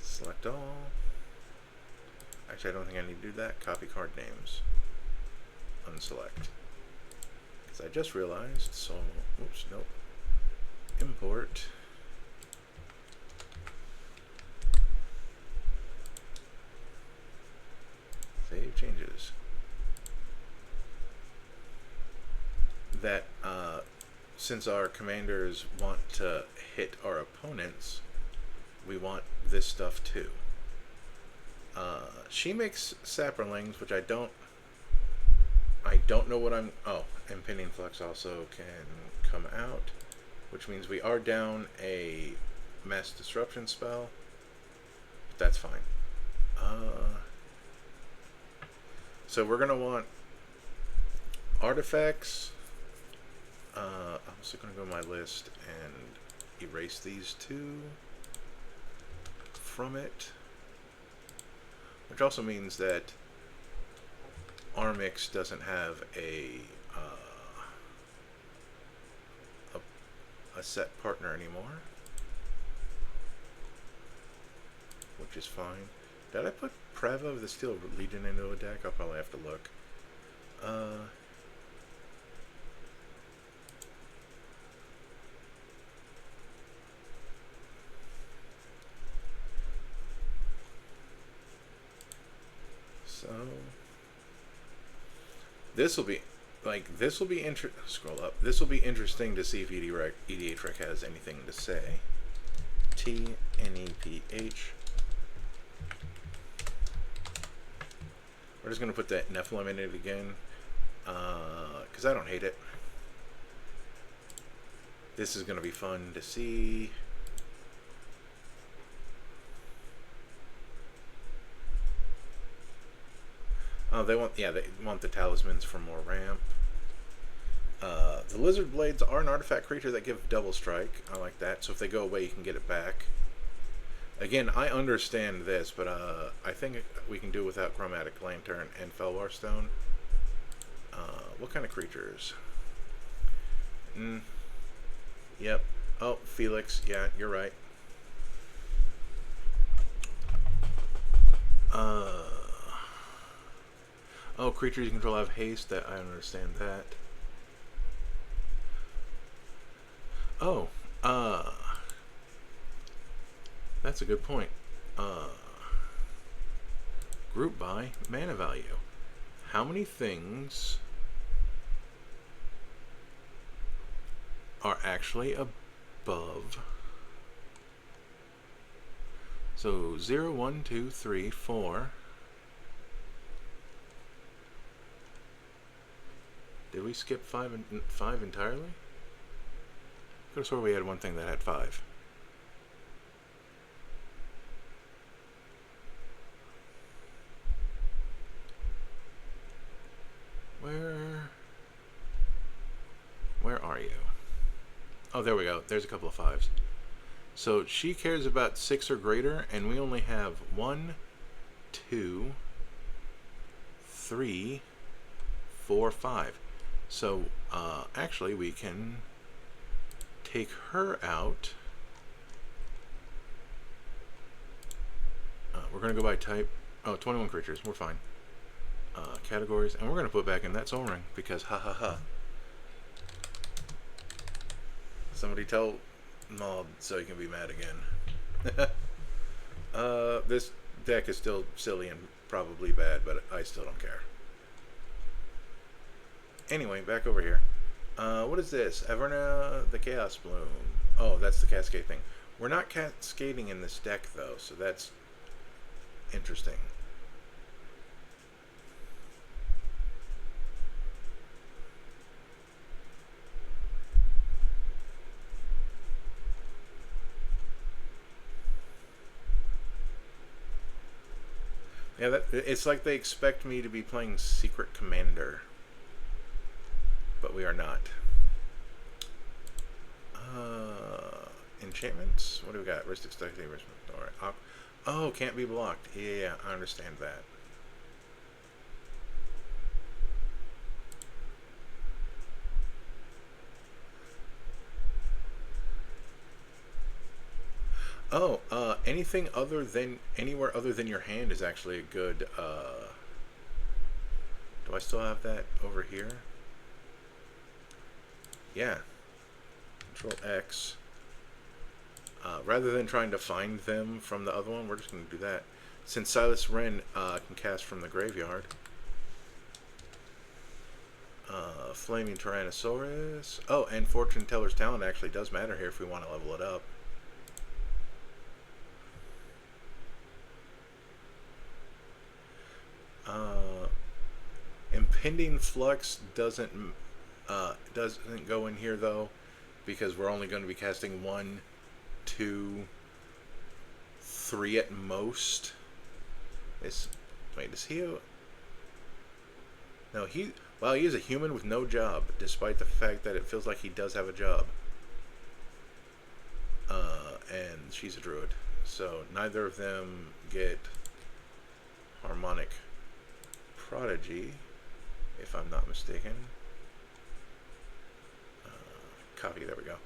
select all. Actually, I don't think I need to do that. Copy card names. Unselect. Because I just realized, so, whoops, nope. Import. Save changes. That, since our commanders want to hit our opponents, we want this stuff too. She makes sapperlings, which I don't know what I'm... Oh, and Pinning Flux also can come out, which means we are down a mass disruption spell, but that's fine. So we're going to want artifacts. I'm also going to go to my list and erase these 2 from it, which also means that Armix doesn't have a set partner anymore, which is fine. Did I put Preva of the Steel Legion into a deck? I'll probably have to look. So this will be scroll up. This will be interesting to see if EDH Rec has anything to say. TNEPH. We're just gonna put that Nephilim in it again, because I don't hate it. This is gonna be fun to see. They want the talismans for more ramp. The lizard blades are an artifact creature that give double strike. I like that. So if they go away, you can get it back. Again, I understand this, but I think we can do without Chromatic Lantern and Felwar Stone. What kind of creatures? Yep. Oh, Felix. Yeah, you're right. Oh, creatures you control have haste. That I understand that. Oh, that's a good point. Group by mana value. How many things are actually above? So 0, 1, 2, 3, 4. Did we skip five entirely? I could have sworn we had one thing that had 5. Where are you? Oh, there we go. There's a couple of 5s. So she cares about 6 or greater, and we only have 1, 2, 3, 4, 5. So actually we can take her out. We're going to go by type. Oh, 21 creatures. We're fine. Categories. And we're going to put back in that Soul Ring because ha ha ha. Somebody tell Maud so he can be mad again. This deck is still silly and probably bad, but I still don't care. Anyway, back over here. What is this? Everna the Chaos Bloom. Oh, that's the Cascade thing. We're not cascading in this deck, though, so that's interesting. Yeah, it's like they expect me to be playing Secret Commander, but we are not. Enchantments? What do we got? Ristic Stuck, Alright. Oh, can't be blocked. Yeah, I understand that. Oh, anything other than anywhere other than your hand is actually a good. Do I still have that over here? Yeah. Control X. Rather than trying to find them from the other one, we're just going to do that. Since Silas Renn can cast from the graveyard. Flaming Tyrannosaurus. Oh, and Fortune Teller's Talent actually does matter here if we want to level it up. Impending Flux doesn't go in here though, because we're only going to be casting 1, 2, 3 at most. Wait, is he a... No, he is a human with no job, despite the fact that it feels like he does have a job. And she's a druid, so neither of them get Harmonic Prodigy, if I'm not mistaken. Copy, there we go.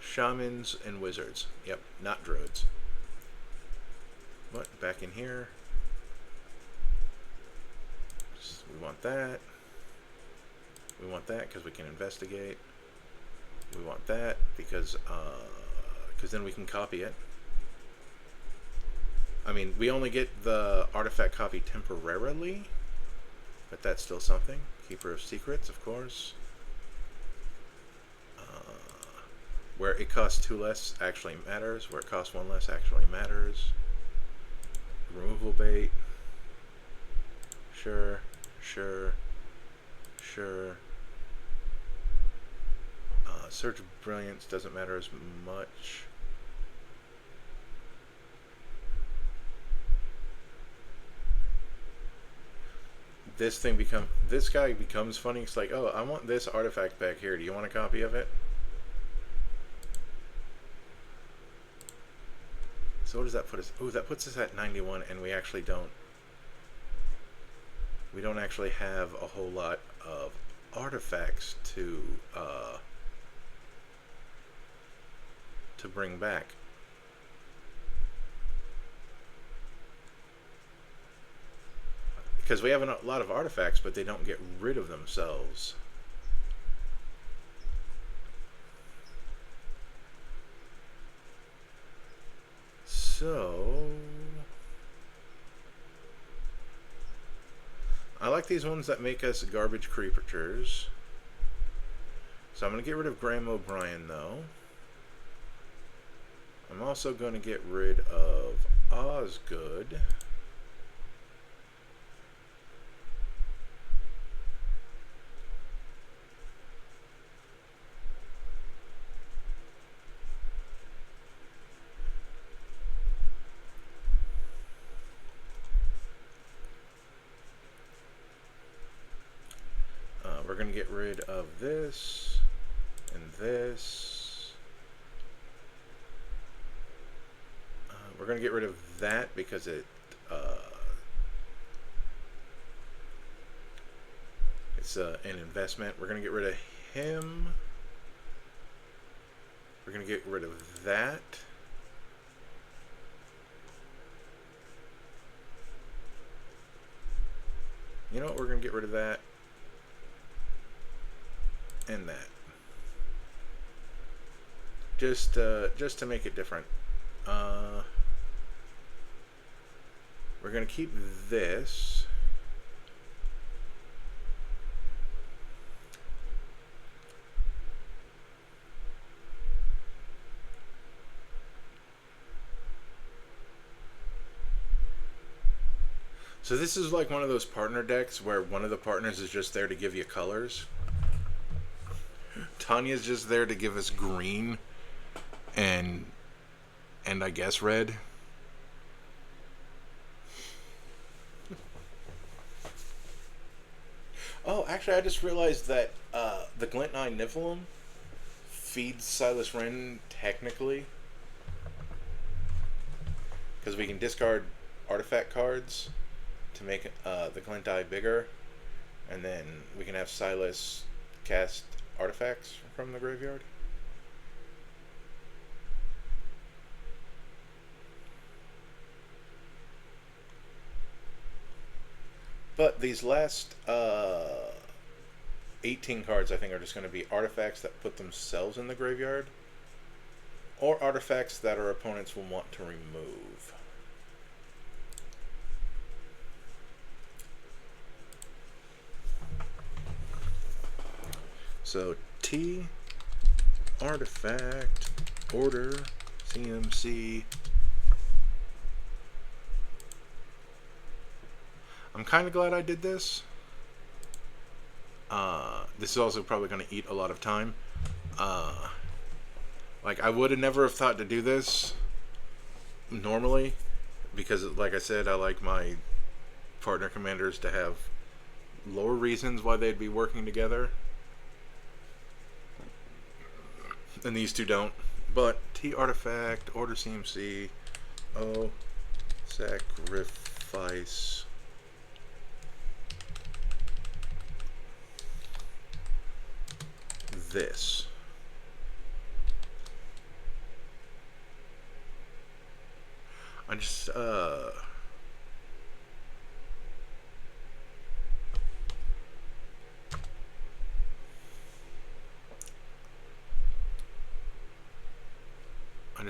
Shamans and wizards. Yep, not druids. But back in here, we want that. We want that because we can investigate. We want that because then we can copy it. I mean, we only get the artifact copy temporarily, but that's still something. Keeper of Secrets, of course. Where it costs 2 less actually matters. Where it costs 1 less actually matters. Removal bait. Sure, sure, sure. Surge of Brilliance doesn't matter as much. This guy becomes funny. It's like, oh, I want this artifact back here. Do you want a copy of it? So what does that put us? Oh, that puts us at 91, and we actually don't. We don't actually have a whole lot of artifacts to bring back. Because we have a lot of artifacts, but they don't get rid of themselves. So I like these ones that make us garbage creatures. So I'm going to get rid of Graham O'Brien, though. I'm also going to get rid of Osgood. We're going to get rid of this and this. We're going to get rid of that because it's an investment. We're going to get rid of him. We're going to get rid of that. You know what? We're going to get rid of that. And that. Just to make it different. We're going to keep this. So this is like one of those partner decks where one of the partners is just there to give you colors. Tanya's just there to give us green and I guess red. Oh, actually I just realized that the Glint 9 Niflheim feeds Silas Renn technically. Because we can discard artifact cards to make the Glint Eye bigger, and then we can have Silas cast artifacts from the graveyard. But these last 18 cards, I think, are just going to be artifacts that put themselves in the graveyard, or artifacts that our opponents will want to remove. So T, artifact, order, CMC. I'm kind of glad I did this. This is also probably going to eat a lot of time. Like, I would have never have thought to do this normally, because, like I said, I like my partner commanders to have lower reasons why they'd be working together. And these two don't. But T artifact, order CMC, O, sacrifice. This. I just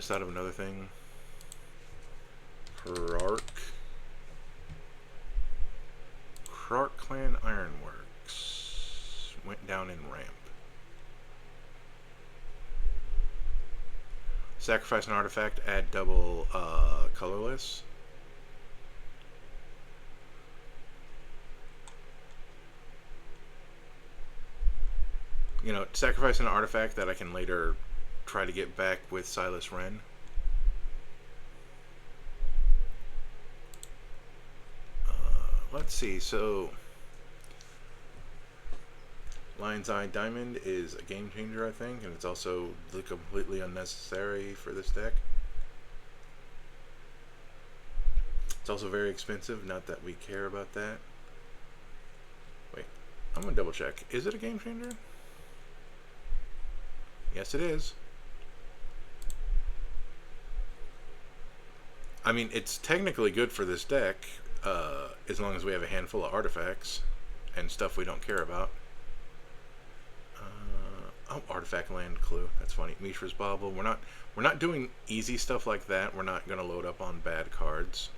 thought of another thing. Krark Clan Ironworks went down in ramp. Sacrifice an artifact, add double colorless. You know, sacrifice an artifact that I can later try to get back with Silas Renn. Let's see, so Lion's Eye Diamond is a game changer, I think, and it's also completely unnecessary for this deck. It's also very expensive, not that we care about that. Wait, I'm gonna double check. Is it a game changer? Yes, it is. I mean, it's technically good for this deck, as long as we have a handful of artifacts and stuff we don't care about. Oh, artifact land clue. That's funny. Mishra's Bauble. We're not doing easy stuff like that. We're not gonna load up on bad cards.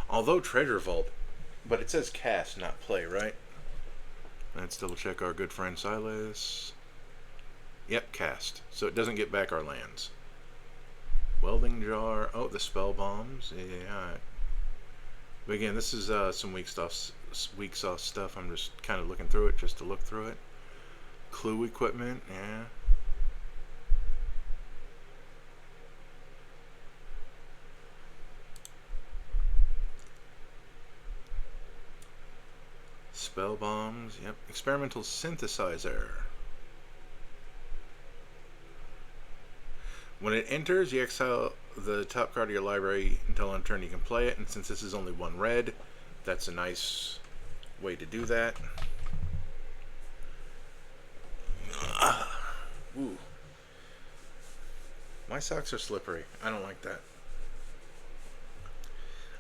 Although Treasure Vault, but it says cast, not play, right? Let's double check our good friend Silas. Yep, cast. So it doesn't get back our lands. Welding Jar. Oh, the spell bombs. Yeah. But again, this is some weak sauce stuff. I'm just kind of looking through it just to look through it. Clue equipment. Yeah. Spell bombs. Yep. Experimental synthesizer. When it enters, you exile the top card of your library until on turn you can play it, and since this is only one red, that's a nice way to do that. Ooh. My socks are slippery. I don't like that.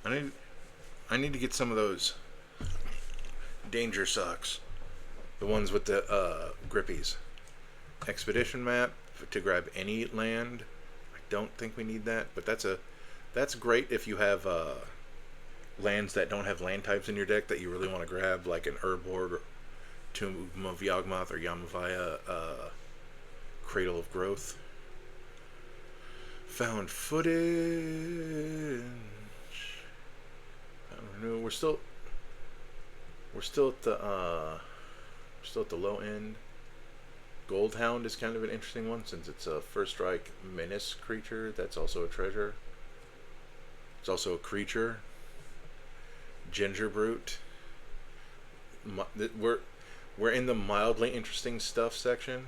I need to get some of those danger socks. The ones with the grippies. Expedition map to grab any land. I don't think we need that, but that's great if you have lands that don't have land types in your deck that you really want to grab, like an Urborg, or Tomb of Yawgmoth, or Yamavaya, Cradle of Growth. Found footage. I don't know. We're still at the low end. Goldhound is kind of an interesting one since it's a first strike menace creature that's also a treasure. It's also a creature. Ginger Brute. We're in the mildly interesting stuff section.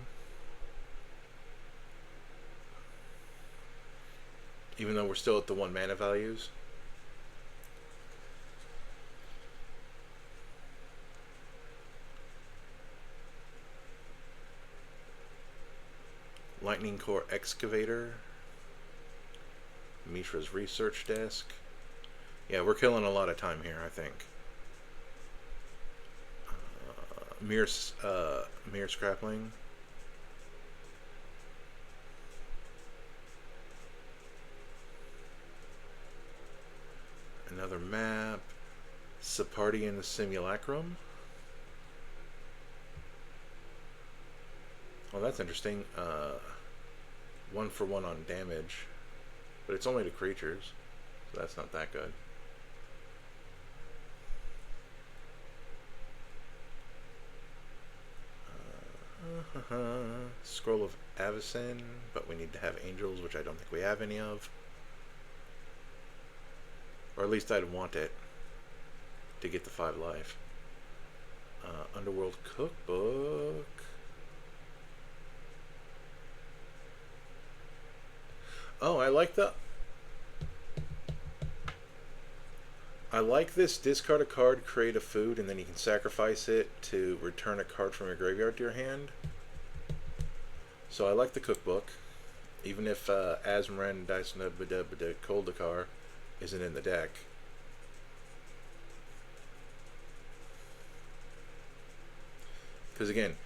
Even though we're still at the 1 mana values. Lightning Core Excavator. Mishra's Research Desk. Yeah, we're killing a lot of time here, I think. Mere Scrappling. Another map. Separtian Simulacrum. Well, that's interesting. 1 for 1 on damage, but it's only to creatures, so that's not that good. Scroll of Avacyn, but we need to have angels, which I don't think we have any of. Or at least I'd want it to get the 5 life. Underworld Cookbook. Oh, I like this. Discard a card, create a food, and then you can sacrifice it to return a card from your graveyard to your hand. So I like the cookbook, even if Azmoran Dysna Bada Koldakar isn't in the deck. Because again,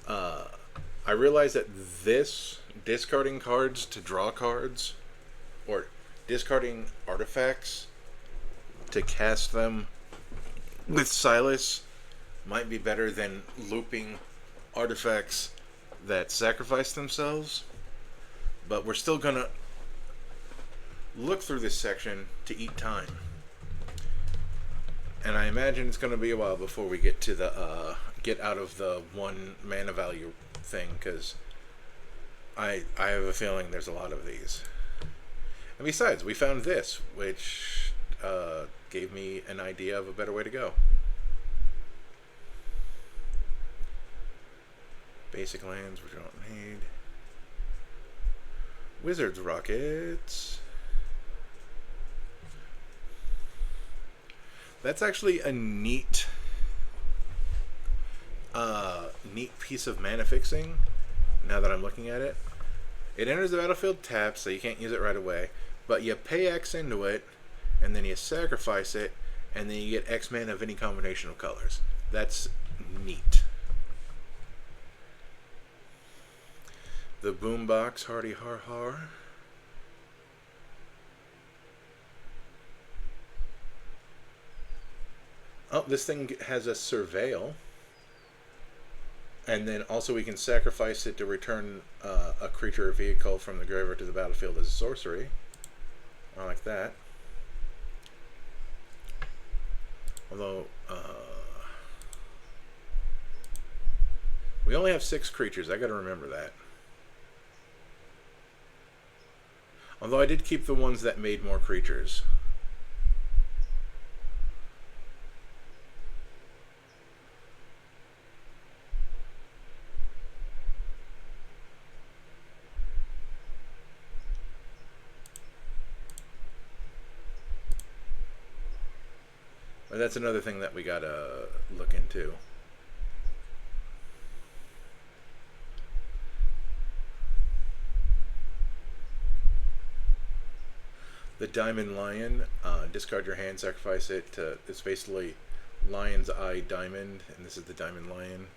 I realize that this discarding cards to draw cards, or discarding artifacts to cast them with Silas, might be better than looping artifacts that sacrifice themselves. But we're still gonna look through this section to eat time, and I imagine it's gonna be a while before we get to the get out of the 1 mana value thing, because I have a feeling there's a lot of these. And besides, we found this, which gave me an idea of a better way to go. Basic lands, which we don't need. Wizards Rockets. That's actually a neat piece of mana fixing, now that I'm looking at it. It enters the battlefield tapped, so you can't use it right away, but you pay X into it, and then you sacrifice it, and then you get X mana of any combination of colors. That's neat. The Boombox, Hardy Har Har. Oh, this thing has a Surveil. And then also we can sacrifice it to return a creature or vehicle from the graveyard to the battlefield as a sorcery. I like that. Although, we only have 6 creatures. I gotta remember that. Although I did keep the ones that made more creatures. But that's another thing that we gotta look into. The Diamond Lion, discard your hand, sacrifice it to, it's basically Lion's Eye Diamond, and this is the Diamond Lion.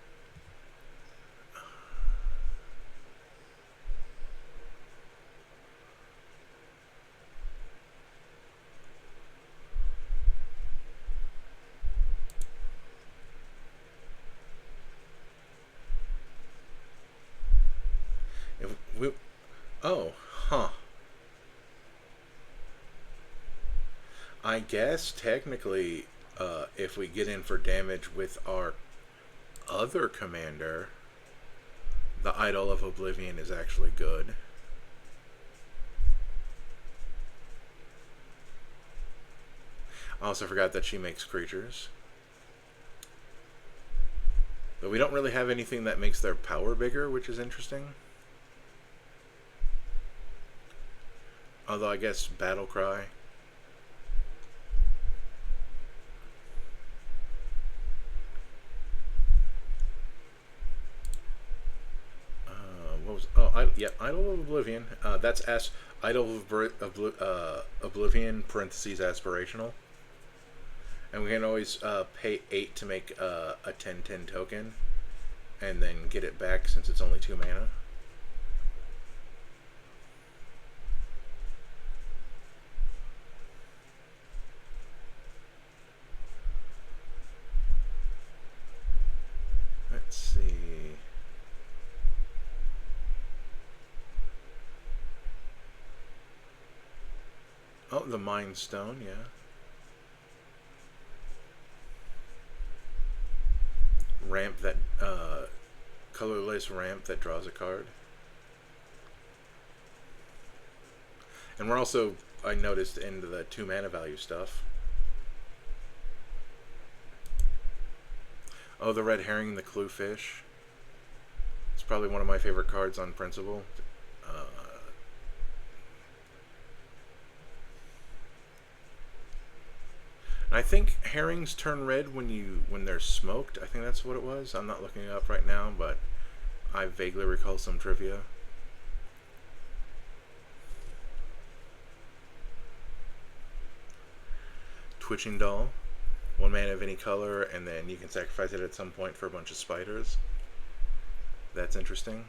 Oh, huh. I guess technically, if we get in for damage with our other commander, the Idol of Oblivion is actually good. I also forgot that she makes creatures. But we don't really have anything that makes their power bigger, which is interesting. Although I guess Battle Cry. What was? Oh, yeah, Idol of Oblivion. That's Idol of Oblivion parentheses aspirational. And we can always pay 8 to make a 10/10 token, and then get it back since it's only 2 mana. Let's see. Oh, the Mind Stone, yeah. Ramp that, colorless ramp that draws a card. And we're also, I noticed, into the 2 mana value stuff. Oh, the Red Herring, the Cluefish. It's probably one of my favorite cards on Principle. And I think herrings turn red when they're smoked. I think that's what it was. I'm not looking it up right now, but I vaguely recall some trivia. Twitching Doll. 1 mana of any color, and then you can sacrifice it at some point for a bunch of spiders. That's interesting.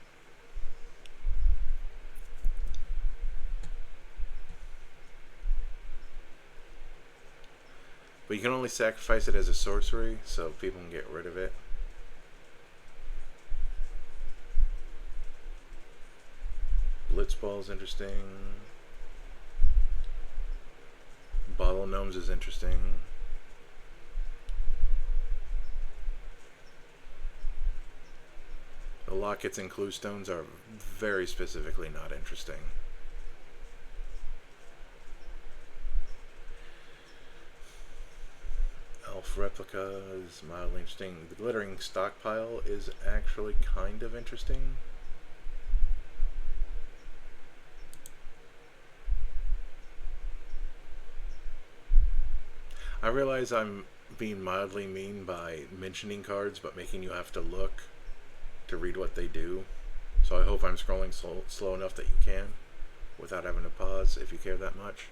But you can only sacrifice it as a sorcery, so people can get rid of it. Blitzball is interesting. Bottle Gnomes is interesting. The Lockets and Cluestones are very specifically not interesting. Elf Replica is mildly interesting. The Glittering Stockpile is actually kind of interesting. I realize I'm being mildly mean by mentioning cards, but making you have to look to read what they do. So I hope I'm scrolling slow enough that you can, without having to pause if you care that much.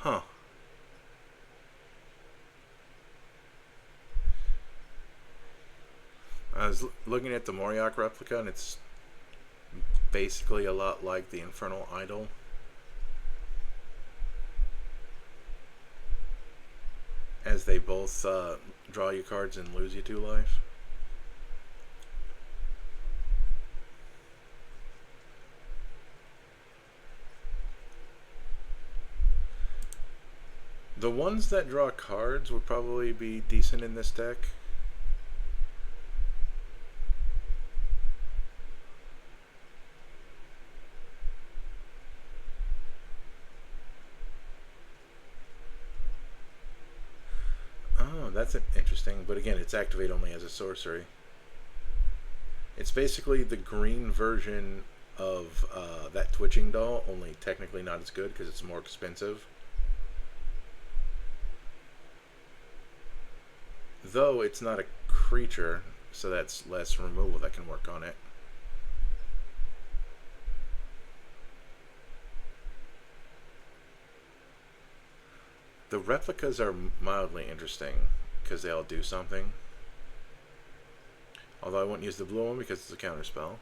Huh. I was looking at the Moriok replica, and it's basically a lot like the Infernal Idol. As they both draw you cards and lose you 2 life. The ones that draw cards would probably be decent in this deck. Oh, that's interesting. But again, it's activate only as a sorcery. It's basically the green version of that twitching doll, only technically not as good because it's more expensive. Though it's not a creature, so that's less removal that can work on it. The replicas are mildly interesting because they all do something. Although I won't use the blue one because it's a counterspell.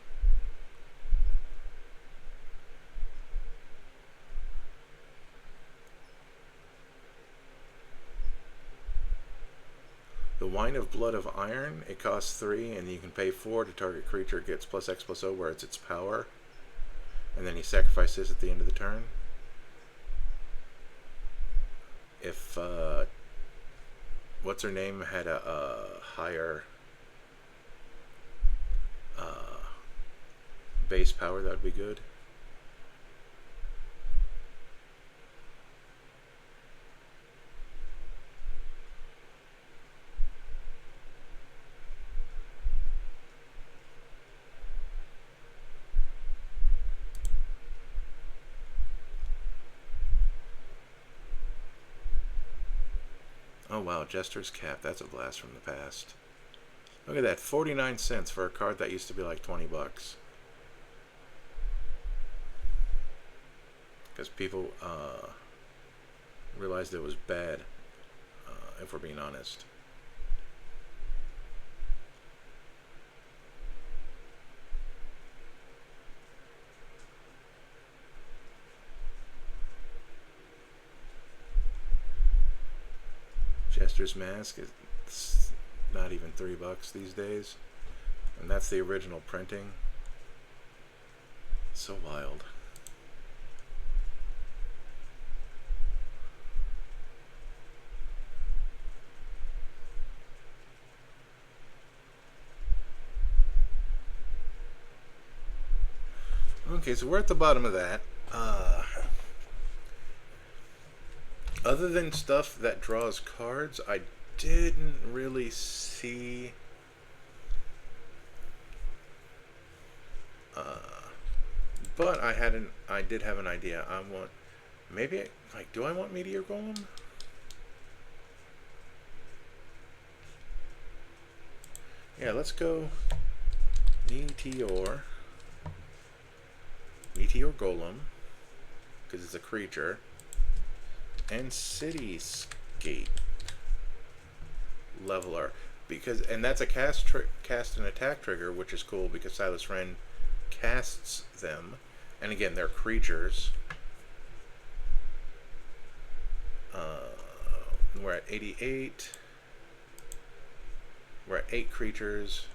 The Wine of Blood of Iron, it costs 3, and you can pay 4 to target creature. It gets +X/+O where it's its power. And then you sacrifice this at the end of the turn. If, what's her name had a higher base power, that would be good. Oh wow, Jester's Cap, that's a blast from the past. Look at that, 49 cents for a card that used to be like 20 bucks. Because people realized it was bad, if we're being honest. Jester's Mask is not even $3 these days, and that's the original printing. So wild. Okay, so we're at the bottom of that. Other than stuff that draws cards, I didn't really see but I did have an idea. I want do I want Meteor Golem? Yeah, let's go Meteor Golem because it's a creature. And Cityscape Leveler, and that's a cast and attack trigger, which is cool because Silas Renn casts them, and again they're creatures. We're at 88. We're at 8 creatures.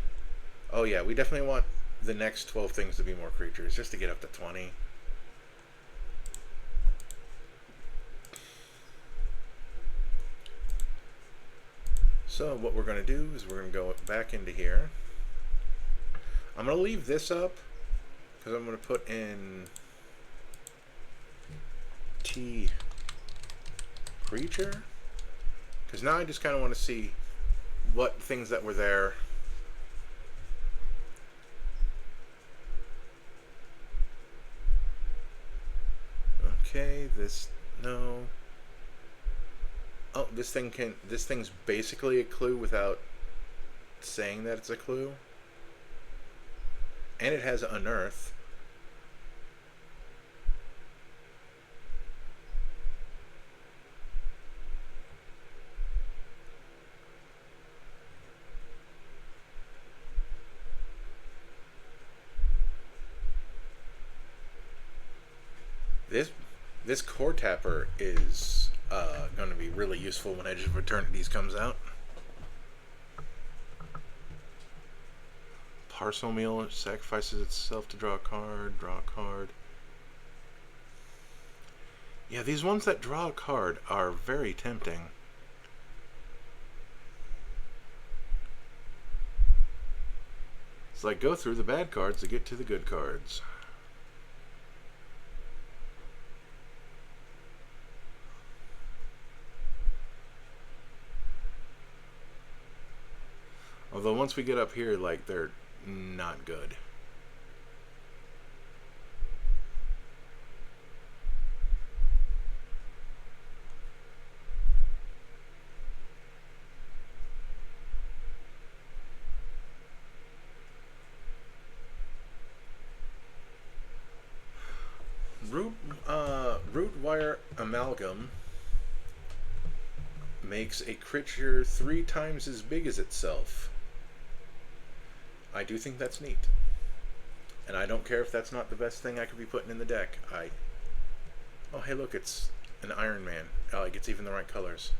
Oh yeah, we definitely want the next 12 things to be more creatures just to get up to 20. So what we're going to do is we're going to go back into here. I'm going to leave this up because I'm going to put in T creature, because now I just kind of want to see what things that were there. Okay, this, no. Oh, this thing's basically a clue without saying that it's a clue. And it has unearth. This core tapper is going to be really useful when Edge of Eternities comes out. Parcel meal sacrifices itself to draw a card. Draw a card. Yeah, these ones that draw a card are very tempting. It's like go through the bad cards to get to the good cards. Although once we get up here, like, they're not good. Root wire amalgam makes a creature 3 times as big as itself. I do think that's neat. And I don't care if that's not the best thing I could be putting in the deck. Oh, hey, look, it's an Iron Man. Oh, it gets even the right colors.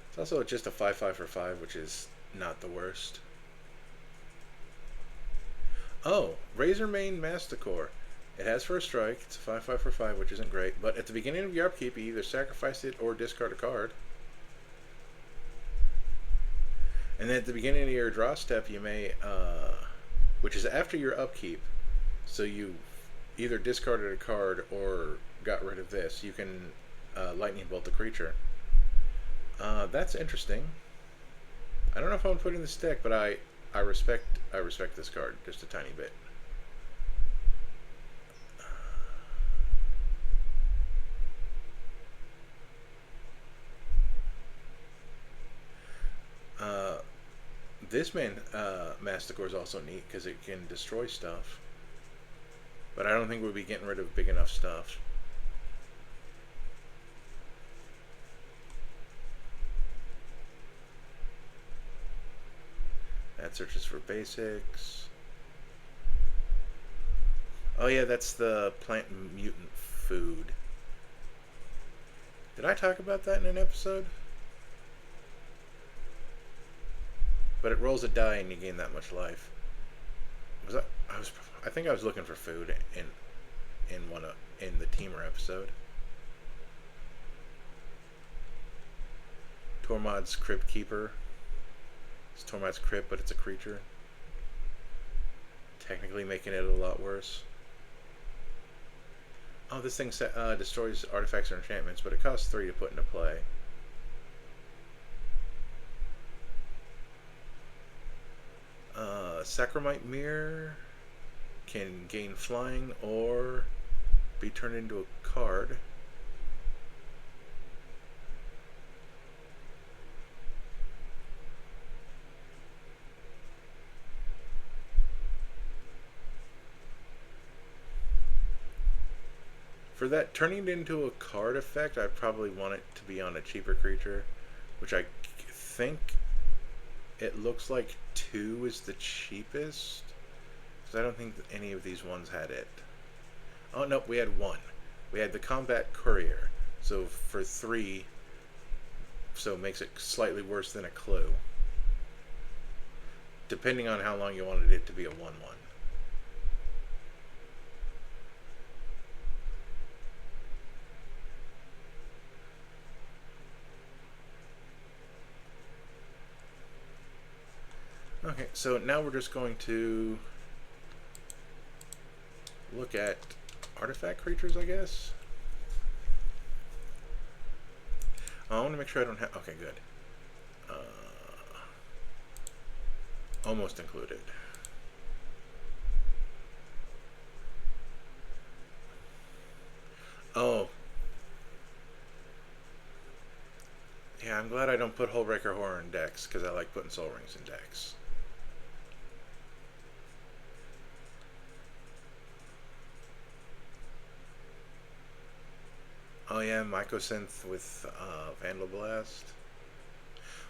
It's also just a 5/5 for 5, which is not the worst. Oh, Razormane Masticore. It has first strike. It's a 5/5 for 5, which isn't great. But at the beginning of your upkeep, you either sacrifice it or discard a card. And then at the beginning of your draw step, you may, which is after your upkeep, so you either discarded a card or got rid of this, you can lightning bolt the creature. That's interesting. I don't know if I'm putting this deck, but I respect this card just a tiny bit. This Masticore is also neat because it can destroy stuff, but I don't think we'll be getting rid of big enough stuff. That searches for basics. Oh yeah, that's the plant mutant food. Did I talk about that in an episode? But it rolls a die and you gain that much life. I think I was looking for food in the Teamer episode. Tormod's Crypt Keeper. It's Tormod's Crypt, but it's a creature. Technically making it a lot worse. Oh, this thing destroys artifacts or enchantments, but it costs 3 to put into play. Sacramite Mirror can gain flying or be turned into a card. For that turning it into a card effect, I probably want it to be on a cheaper creature, which I think it looks like 2 is the cheapest, because I don't think any of these ones had it. Oh, no, we had 1. We had the Combat Courier, so for 3, so it makes it slightly worse than a clue, depending on how long you wanted it to be a 1/1. Okay, so now we're just going to look at artifact creatures, I guess. I want to make sure I don't have... Okay, good. Almost included. Oh. Yeah, I'm glad I don't put Hullbreaker Horror in decks, because I like putting Soul Rings in decks. Oh yeah, Mycosynth with Vandal Blast.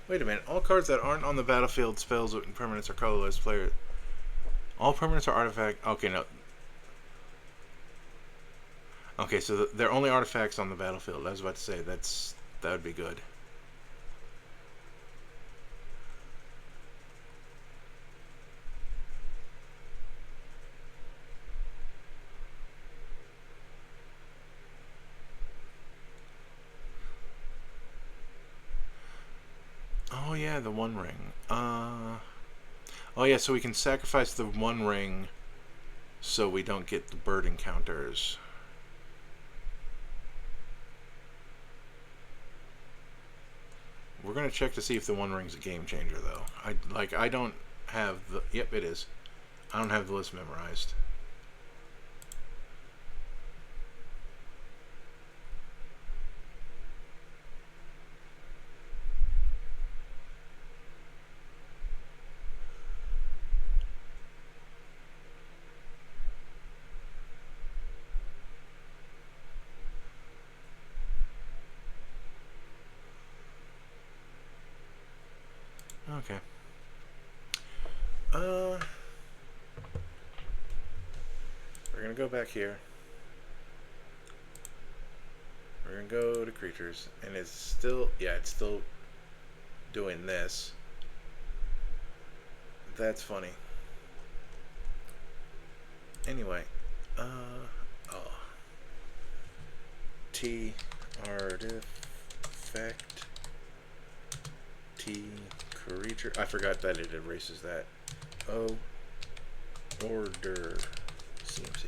Wait a minute, all cards that aren't on the battlefield, spells, and permanents are colorless player. All permanents are artifact. Okay, no. Okay, so they're only artifacts on the battlefield. I was about to say that would be good. Oh yeah, the One Ring. Oh yeah, so we can sacrifice the One Ring so we don't get the bird encounters. We're gonna check to see if the One Ring's a game changer, though. I don't have the... Yep, it is. I don't have the list memorized. Okay. We're gonna go back here. We're gonna go to creatures, and it's still... Yeah, it's still doing this. That's funny. Anyway, oh. T artifact T creature. I forgot that it erases that. O order CMC.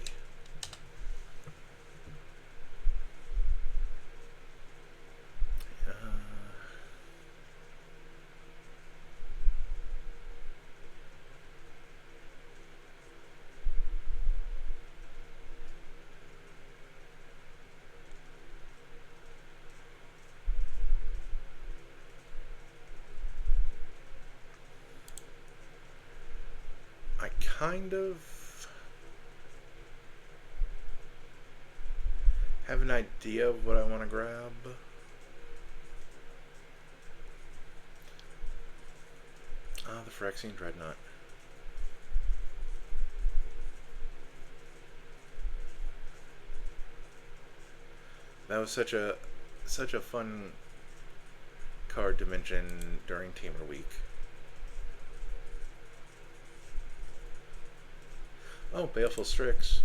I kind of have an idea of what I want to grab. The Phyrexian Dreadnought. That was such a fun card to mention during Tamer Week. Oh, Baleful Strix.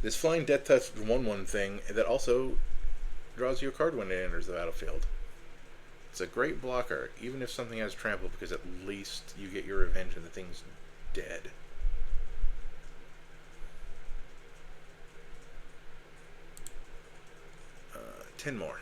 This Flying Death Touch 1/1 thing that also draws you a card when it enters the battlefield. It's a great blocker, even if something has trample, because at least you get your revenge and the thing's dead. Uh, 10 more.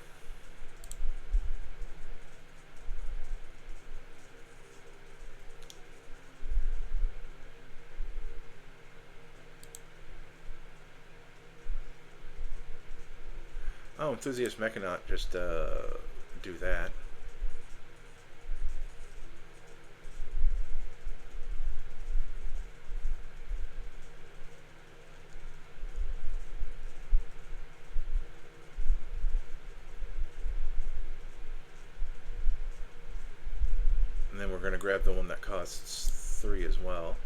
Oh, Enthusiast Mechanaut, just do that. And then we're going to grab the one that costs 3 as well.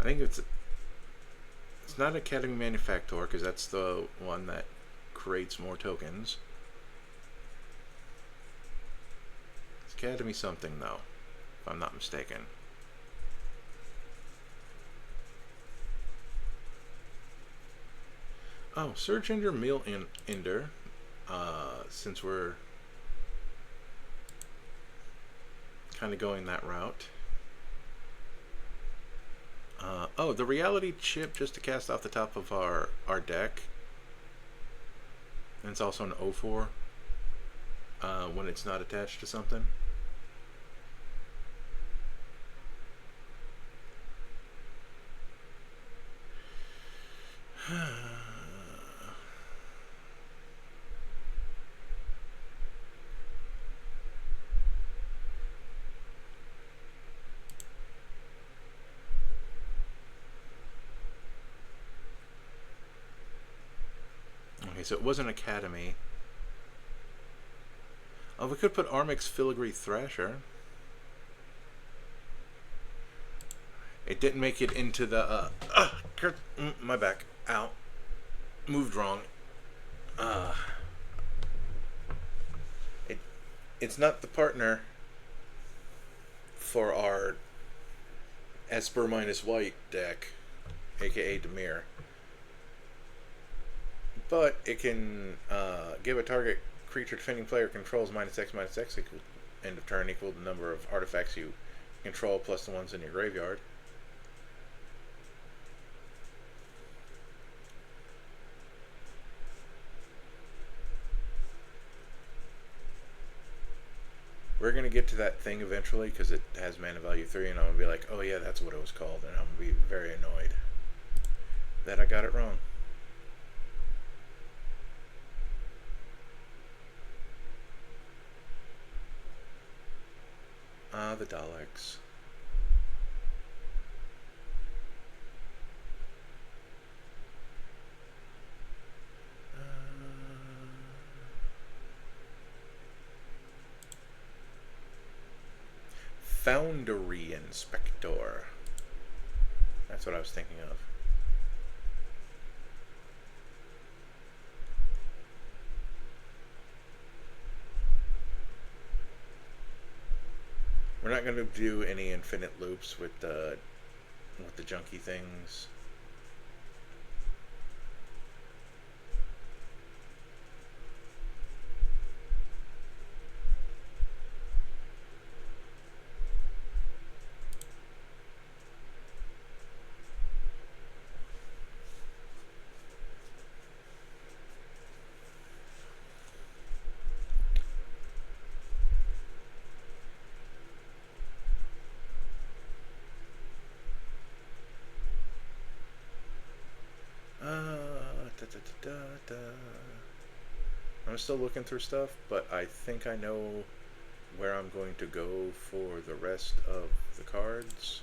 I think it's it's not Academy Manufactor, because that's the one that creates more tokens. It's Academy something, though, if I'm not mistaken. Oh, Search Ender Meal Ender, since we're kind of going that route. Oh, the reality chip just to cast off the top of our deck. And it's also an 0-4 when it's not attached to something. Okay, so it wasn't Academy. Oh, we could put Armix Filigree Thrasher. It didn't make it into the, my back. Ow. Moved wrong. It's not the partner for our Esper minus white deck, aka Dimir. But it can give a target creature defending player controls -X equal end of turn equal the number of artifacts you control plus the ones in your graveyard. We're going to get to that thing eventually because it has mana value 3, and I'm going to be like, oh yeah, that's what it was called, and I'm going to be very annoyed that I got it wrong. The Daleks. Foundry Inspector. That's what I was thinking of. We're not going to do any infinite loops with the junky things. I'm still looking through stuff, but I think I know where I'm going to go for the rest of the cards.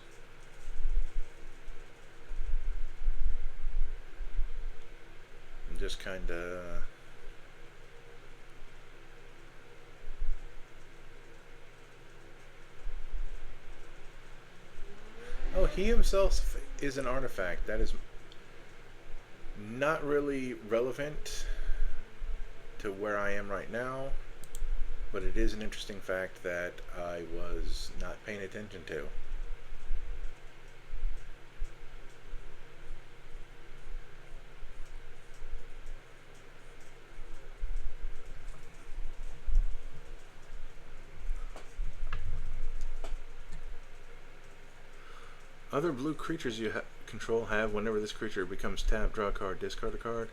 I'm just kind of... Oh, he himself is an artifact. That is not really relevant to where I am right now, but it is an interesting fact that I was not paying attention to. Other blue creatures you control have, whenever this creature becomes tapped, draw a card, discard a card.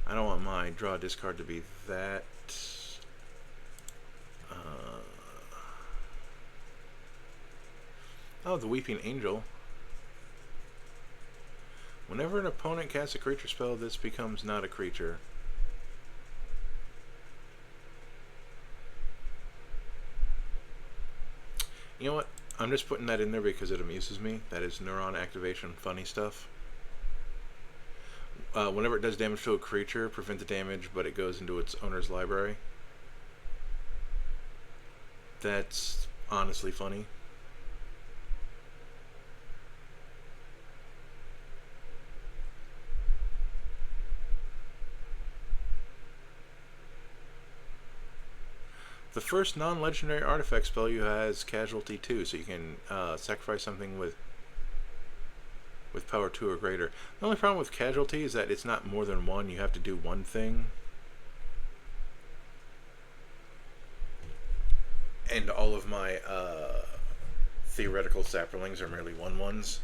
I don't want my draw discard to be that. Oh, the Weeping Angel. Whenever an opponent casts a creature spell, this becomes not a creature. You know what? I'm just putting that in there because it amuses me. That is neuron activation funny stuff. Whenever it does damage to a creature, prevent the damage, but it goes into its owner's library. That's honestly funny. The first non-legendary artifact spell you has casualty 2, so you can sacrifice something with power 2 or greater. The only problem with casualty is that it's not more than one. You have to do one thing. And all of my theoretical sapperlings are merely 1/1s.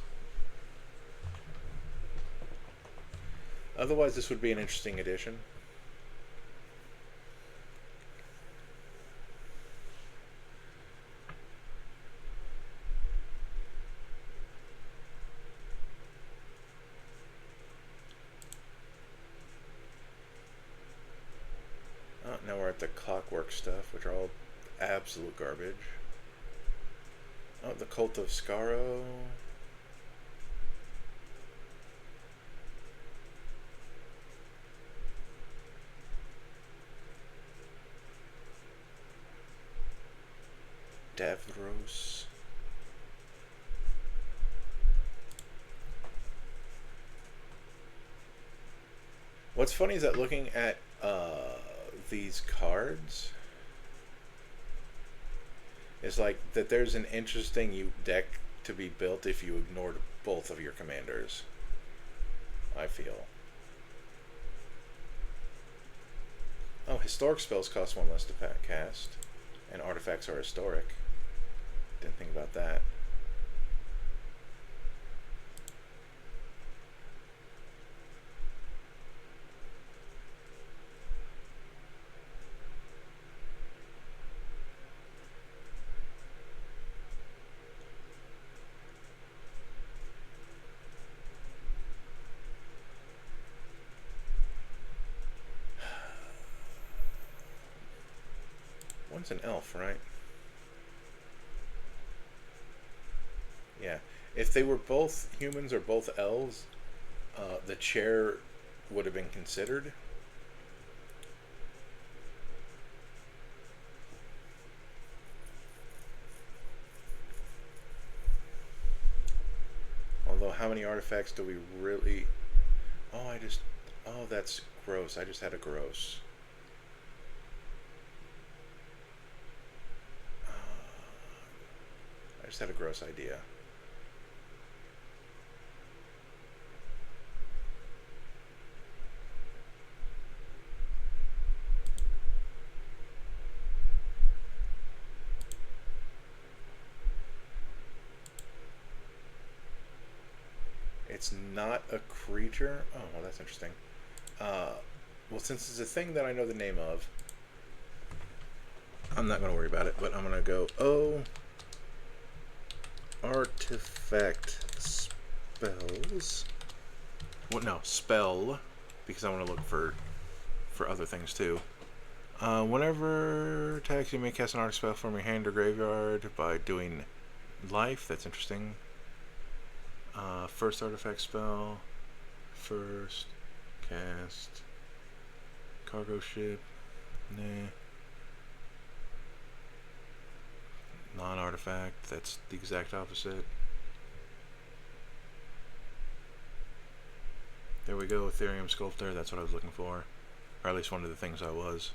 Otherwise, this would be an interesting addition. Now we're at the clockwork stuff, which are all absolute garbage. Oh, the Cult of Skaro. Davros. What's funny is that looking at these cards, it's like that there's an interesting deck to be built if you ignored both of your commanders, I feel. Oh, historic spells cost 1 less to cast, and artifacts are historic. Didn't think about that. One's an elf, right? Yeah. If they were both humans or both elves, the chair would have been considered. Although, how many artifacts do we really... Oh, that's gross. I just had a gross. I just had a gross idea. It's not a creature? Oh, well, that's interesting. Well, since it's a thing that I know the name of, I'm not going to worry about it, but I'm going to go, artifact spells. What? No, spell, because I want to look for other things too. Whenever attacks, you may cast an artifact spell from your hand or graveyard by doing life. That's interesting. First artifact spell. First cast. Cargo ship. Nah. Non-artifact. That's the exact opposite. There we go. Ethereum Sculptor. That's what I was looking for. Or at least one of the things I was.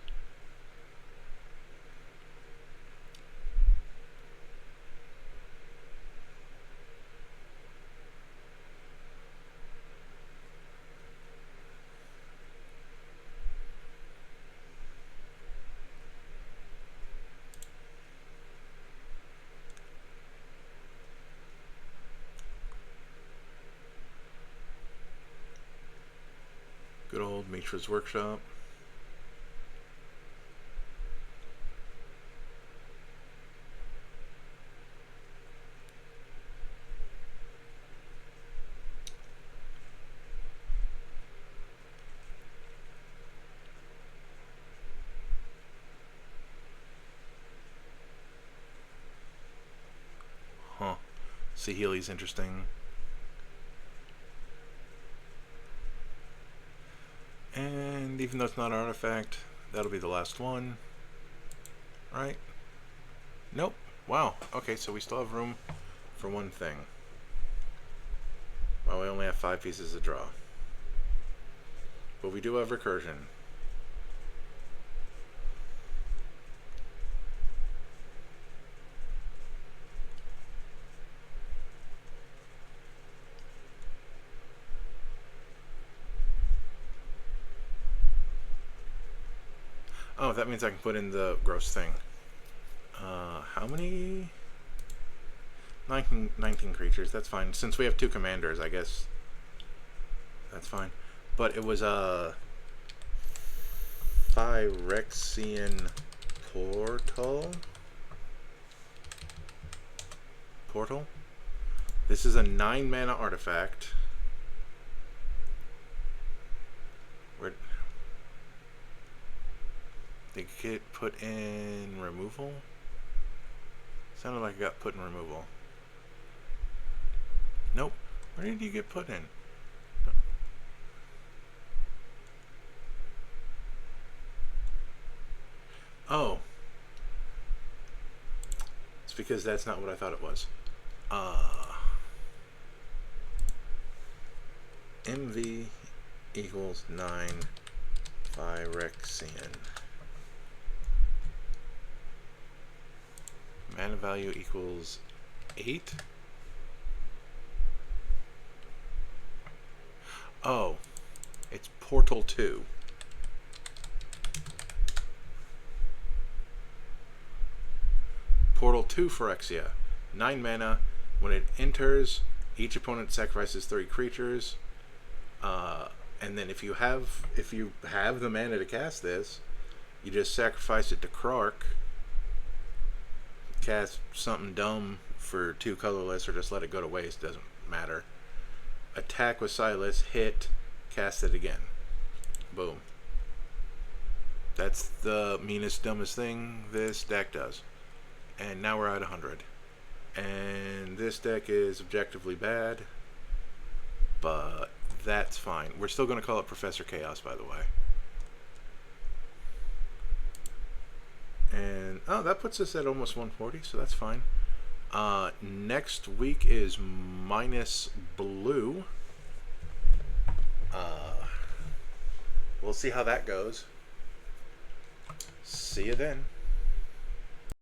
Good old Mitra's Workshop. Huh. Healy's interesting. And even though it's not an artifact, that'll be the last one. Right? Nope. Wow. Okay, so we still have room for one thing. Well, we only have 5 pieces to draw. But we do have recursion. if that means I can put in the gross thing. How many? 19 creatures. That's fine. Since we have 2 commanders, I guess that's fine. But it was a Phyrexian portal. This is a 9 mana artifact. Where they get put in removal? Sounded like it got put in removal. Nope. Where did you get put in? Oh. It's because that's not what I thought it was. MV equals 9 Phyrexian. Mana value equals 8. Oh, it's Portal 2. Portal 2 Phyrexia. 9 mana. When it enters, each opponent sacrifices 3 creatures. And then if you have the mana to cast this, you just sacrifice it to Krark, cast something dumb for 2 colorless, or just let it go to waste, doesn't matter. Attack with Silas, hit, cast it again. Boom. That's the meanest, dumbest thing this deck does. And now we're at 100. And this deck is objectively bad, but that's fine. We're still going to call it Professor Chaos, by the way. And, oh, that puts us at almost 140, so that's fine. Next week is minus blue. We'll see how that goes. See you then.